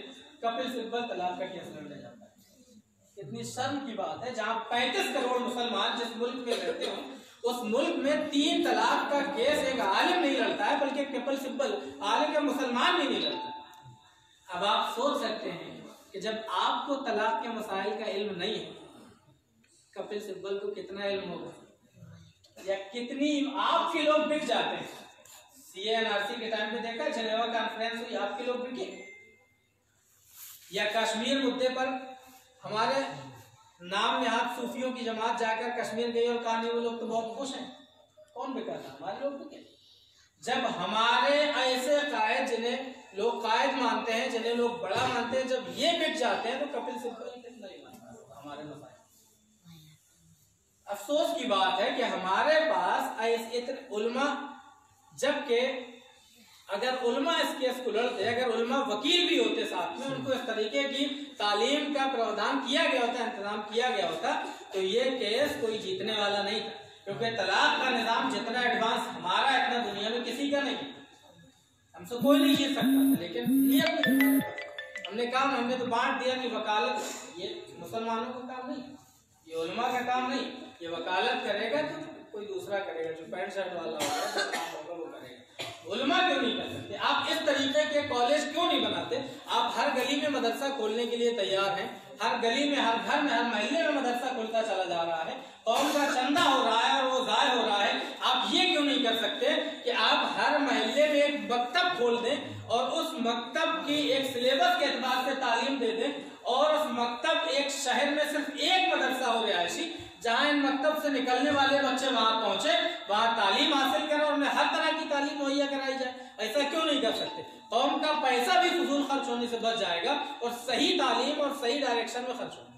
कपिल सिब्बल तलाक का केस लड़ जाता है। कितनी शर्म की बात है, जहां 35 करोड़ मुसलमान जिस मुल्क में रहते हो उस मुल्क में 3 तलाक का केस एक आलिम नहीं लड़ता है, बल्कि ट्रिपल सिंपल आलिम का मुसलमान भी नहीं लड़ता। अब आप सोच सकते हैं कि जब आपको तलाक के मसाइल का इल्म नहीं है, कपिल सिब्बल को कितना इल्म होगा, या कितनी आपके लोग बिक जाते हैं। CNRC के टाइम पे देखा, जनेवा कॉन्फ्रेंस हुई, आपके लोग बिके। या कश्मीर मुद्दे पर हमारे नाम में आप सूफियों की जमात जाकर कश्मीर गई और कहा नहीं वो लोग तो बहुत खुश हैं, कौन बिका था, हमारे लोग बिके। जब हमारे ऐसे कायद जिन्हें लोग कायद मानते हैं, जिन्हें लोग बड़ा मानते हैं, जब ये बिक जाते हैं तो कपिल सिब्बल कितना ही मानता हमारे मसाइल। अफसोस की बात है कि हमारे पास ऐसे इतने उलमा, जबकि अगर उलमा इस केस को लड़ते, अगर उलमा वकील भी होते साथ में, उनको इस तरीके की तालीम का प्रावधान किया गया होता, इंतजाम किया गया होता, तो ये केस कोई जीतने वाला नहीं था। क्योंकि तलाक का निजाम जितना एडवांस हमारा, इतना दुनिया में किसी का नहीं, हमसे कोई नहीं जीत सकता था। लेकिन नियत हमने काम, हमने तो बांट दिया कि वकालत ये मुसलमानों का काम नहीं, ये उलमा का काम नहीं, ये वकालत करेगा तो कोई दूसरा करेगा, जो पैंट शर्ट वाला होगा जो काम होगा वो करेगा। उलमा क्यों नहीं कर सकते? आप इस तरीके के कॉलेज क्यों नहीं बनाते? आप हर गली में मदरसा खोलने के लिए तैयार हैं, हर गली में, हर घर में, हर महल्ले में मदरसा खुलता चला जा रहा है, कौम का चंदा हो रहा है और वो जाय हो रहा है। आप ये क्यों नहीं कर सकते कि आप हर महल्ले में एक मकतब खोल दें और उस मकतब की एक सिलेबस के एतबार से तालीम दे दें, और उस मकतब एक शहर में सिर्फ एक मदरसा हो रिहायशी, जहां इन मकतब से निकलने वाले बच्चे वहां पहुंचे, वहां तालीम हासिल करें और उन्हें हर तरह की तालीम मुहैया कराई जाए। ऐसा क्यों नहीं कर सकते? कौम का पैसा भी फजूल खर्च होने से बच जाएगा और सही तालीम और सही डायरेक्शन में खर्च होगा।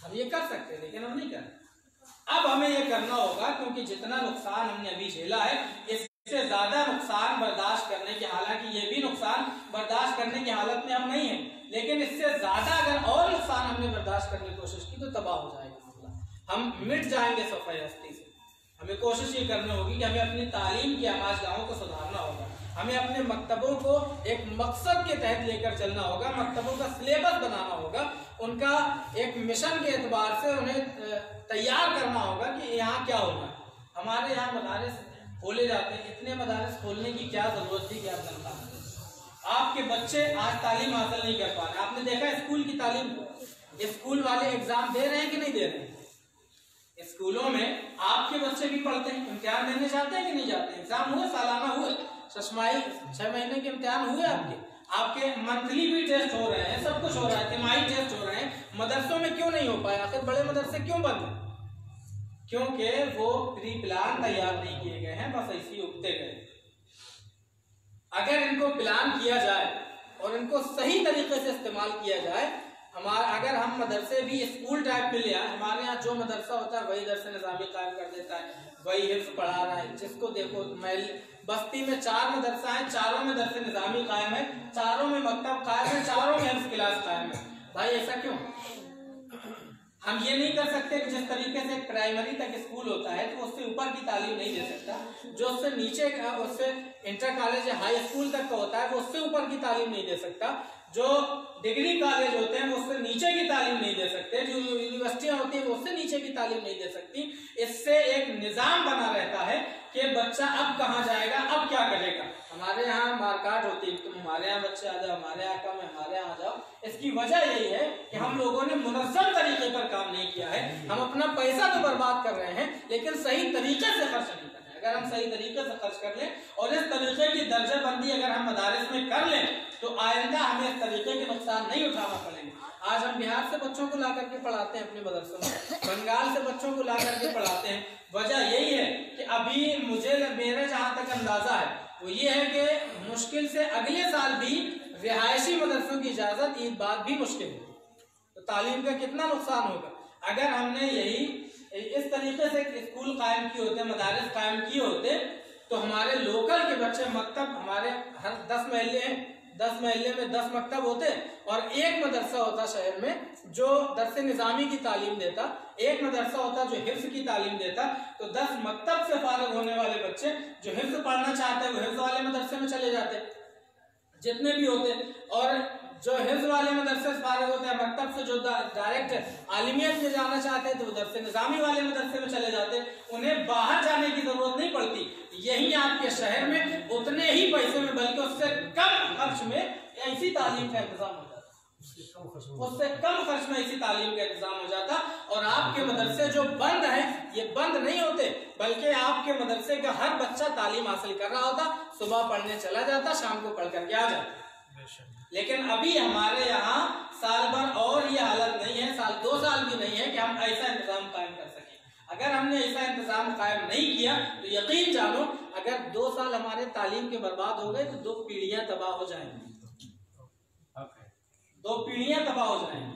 हम ये कर सकते हैं, लेकिन हम नहीं कर रहे। अब हमें ये करना होगा, क्योंकि जितना नुकसान हमने अभी झेला है, इससे ज्यादा नुकसान बर्दाश्त करने की, हालांकि ये भी नुकसान बर्दाश्त करने की हालत में हम नहीं है, लेकिन इससे ज्यादा अगर और नुकसान हमने बर्दाश्त करने की कोशिश की तो तबाह हो जाएगा मामला, हम मिट जाएंगे सफाई हस्ती से। हमें कोशिश ये करनी होगी कि हमें अपनी तालीम की आमाजगाहों को सुधारना होगा, हमें अपने मकतबों को एक मकसद के तहत लेकर चलना होगा, मकतबों का सिलेबस बनाना होगा, उनका एक मिशन के एतबार से उन्हें तैयार करना होगा कि यहाँ क्या होगा। हमारे यहाँ मदारिस खोले जाते हैं, इतने मदारिस खोलने की क्या जरूरत थी कि आप जनता, आपके बच्चे आज तालीम हासिल नहीं कर पा रहे। आपने देखा स्कूल की तालीम, स्कूल वाले एग्जाम दे रहे हैं कि नहीं दे रहे हैं? स्कूलों में आपके बच्चे भी पढ़ते हैं, इम्तिहान देने जाते हैं कि नहीं जाते? एग्जाम हुए, सालाना हुए, शशमाही 6 महीने के इम्तिहान हुए, आपके मंथली भी टेस्ट हो रहे हैं, सब कुछ हो रहा है, तिमाही टेस्ट हो रहे हैं। मदरसों में क्यों नहीं हो पाए? आखिर बड़े मदरसे क्यों बंद हैं? क्योंकि वो प्री प्लान तैयार नहीं किए गए हैं, बस ऐसे ही उगते गए। अगर इनको प्लान किया जाए और इनको सही तरीके से इस्तेमाल किया जाए, अगर हम मदरसे भी स्कूल टाइप में ले आए, हमारे यहाँ जो मदरसा होता है वही दरस निज़ामी कायम कर देता है, वही हिफ्ज़ पढ़ा रहा है। जिसको देखो, बस्ती में 4 मदरसा है, चारों में दरस निज़ामी कायम है, चारों में मकतब कायम है, चारों में हिफ्ज़ क्लास कायम है। भाई ऐसा क्यों? हम ये नहीं कर सकते कि जिस तरीके से प्राइमरी तक स्कूल होता है तो उससे ऊपर की तालीम नहीं दे सकता, जो उससे नीचे का, उससे इंटर कॉलेज या हाई स्कूल तक का होता है वो उससे ऊपर की तालीम नहीं दे सकता, जो डिग्री कॉलेज होते हैं वो उससे नीचे की तालीम नहीं दे सकते, जो यूनिवर्सिटियां होती है वो उससे नीचे की तालीम नहीं दे सकती। इससे एक निजाम बना रहता है कि बच्चा अब कहाँ जाएगा, अब क्या करेगा। हमारे यहाँ मारकाट होती है, तुम हमारे यहाँ बच्चे आ जाओ, हमारे यहाँ कम है, हमारे यहाँ आ जाओ। इसकी वजह यही है कि हम लोगों ने मुनज़्ज़म तरीके पर काम नहीं किया है। हम अपना पैसा तो बर्बाद कर रहे हैं, लेकिन सही तरीके से खर्च नहीं कर रहे हैं। अगर हम सही तरीके से खर्च कर लें और इस तरीके की दर्जाबंदी अगर हम मदारिस में कर लें तो आइंदा हमें इस तरीके के नुकसान नहीं उठाना पड़ेंगे। आज हम बिहार से बच्चों को ला करके पढ़ाते हैं अपने मदरसों में, बंगाल से बच्चों को ला करके पढ़ाते हैं। वजह यही है कि अभी मेरे जहाँ तक अंदाजा है वो ये है कि मुश्किल से अगले साल भी रिहायशी मदरसों की इजाजत ईद बाद भी मुश्किल है। तो तालीम का कितना नुकसान होगा अगर हमने यही इस तरीके से स्कूल कायम किए होते, मदारिस कायम किए होते, तो हमारे लोकल के बच्चे मकतब, हमारे हर 10 महल्ले हैं, 10 महल्ले में 10 मकतब होते और एक मदरसा होता शहर में जो दरस निज़ामी की तालीम देता, एक मदरसा होता जो हिफ्ज़ की तालीम देता, तो 10 मकतब से फारिग होने वाले बच्चे जो हिफ्ज़ पढ़ना चाहते हैं वो हिफ्ज़ वाले मदरसे में चले जाते जितने भी होते, और जो हिफ्ज़ वाले मदरसे से फारिग होते हैं, मकतब से जो डायरेक्ट आलिमियत में जाना चाहते हैं तो दरसे निज़ामी वाले मदरसे में चले जाते हैं, उन्हें बाहर जाने की जरूरत नहीं पड़ती। यही आपके शहर में उतने ही पैसे में बल्कि उससे कम खर्च में ऐसी तालीम का इंतजाम हो जाता, उससे कम खर्च में ऐसी तालीम का इंतजाम हो जाता। और आपके मदरसे जो बंद है ये बंद नहीं होते, बल्कि आपके मदरसे का हर बच्चा तालीम हासिल कर रहा होता, सुबह पढ़ने चला जाता, शाम को पढ़ करके आ जाता। लेकिन अभी हमारे यहाँ साल भर और ये हालत नहीं है, साल 2 साल भी नहीं है कि हम ऐसा इंतजाम कायम कर सकें। अगर हमने ऐसा इंतजाम कायम नहीं किया तो यकीन जानो अगर 2 साल हमारे तालीम के बर्बाद हो गए तो 2 पीढ़ियां तबाह हो जाएंगी, 2 पीढ़ियां तबाह हो जाएंगी।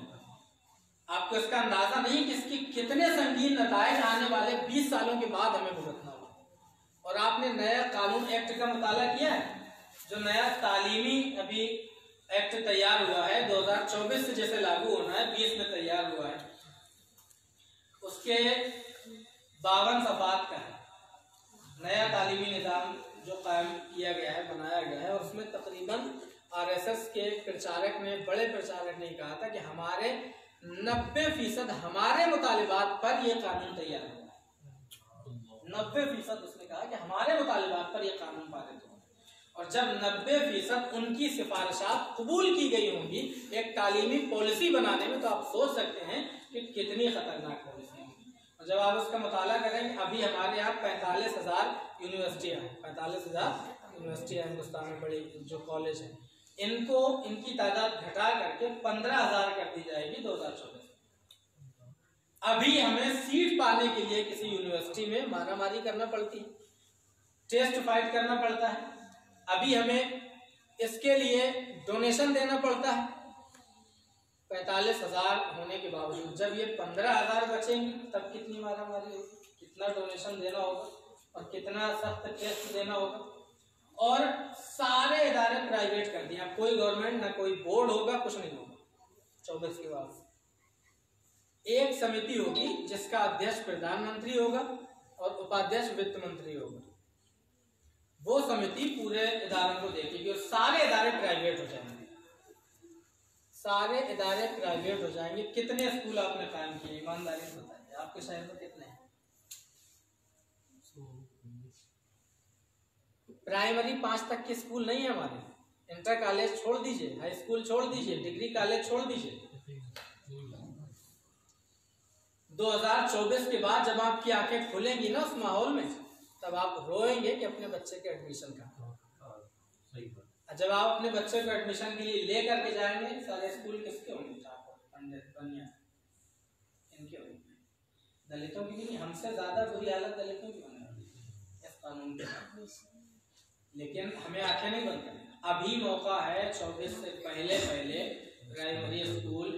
आपको इसका अंदाजा नहीं कि इसकी कितने संगीन नतायज आने वाले 20 सालों के बाद हमें भुगतना होगा। और आपने नया कानून एक्ट का मुताला किया है, जो नया तालीमी अभी एक्ट तैयार हुआ है 2024 से जैसे लागू होना है, 20 में तैयार हुआ है, उसके 52 सफ़ात का है नया तालीमी निज़ाम जो कायम किया गया है, बनाया गया है। और उसमें तकरीबन RSS के प्रचारक ने, बड़े प्रचारक ने कहा था कि हमारे 90% हमारे मुतालिबात पर यह कानून तैयार हुआ, 90% उसने कहा कि हमारे मुतालिबात पर यह कानून पारित हुआ। और जब 90% उनकी सिफारिशात कबूल की गई होंगी एक तालीमी पॉलिसी बनाने में, तो आप सोच सकते हैं कि कितनी खतरनाक पॉलिसी होगी। और जब आप उसका मुताला करें, अभी हमारे यहाँ 45,000 यूनिवर्सिटियाँ हैं, 45,000 यूनिवर्सिटियाँ हिंदुस्तान में बड़ी जो कॉलेज हैं, इनको इनकी तादाद घटा करके 15,000 कर दी जाएगी 2024। अभी हमें सीट पाने के लिए किसी यूनिवर्सिटी में मारामारी करना पड़ती है, टेस्ट फाइट करना पड़ता है, अभी हमें इसके लिए डोनेशन देना पड़ता है। 45,000 होने के बावजूद जब ये 15,000 बचेंगी तब कितनी मारामारी होगी, कितना डोनेशन देना होगा और कितना सख्त टेस्ट देना होगा। और सारे इदारे प्राइवेट कर दिए, अब कोई गवर्नमेंट ना कोई बोर्ड होगा, कुछ नहीं होगा। 24 के बाद एक समिति होगी जिसका अध्यक्ष प्रधानमंत्री होगा और उपाध्यक्ष वित्त मंत्री होगा। वो समिति पूरे इदारों को देखेगी और सारे इदारे प्राइवेट हो जाएंगे, सारे इदारे प्राइवेट हो जाएंगे। कितने स्कूल आपने कायम किए, ईमानदारी से बताइए, आपके शहर में कितने हैं? प्राइमरी 5 तक के स्कूल नहीं है हमारे, इंटर कॉलेज छोड़ दीजिए, हाई स्कूल छोड़ दीजिए, डिग्री कॉलेज छोड़ दीजिए। 2024 के बाद जब आपकी आंखें खुलेंगी ना उस माहौल में, तब आप रोएंगे कि अपने बच्चे के एडमिशन का। जब आप अपने बच्चे को एडमिशन के लिए ले करके जाएंगे, सारे स्कूल किसके होंगे? पंडित बनिया इनके होंगे, दलितों की नहीं। हमसे ज्यादा बुरी हालत दलितों की होने वाली है इस कानून के साथ। लेकिन हमें आंखें नहीं बंद करनी, अभी मौका है। 24 से पहले प्राइमरी स्कूल,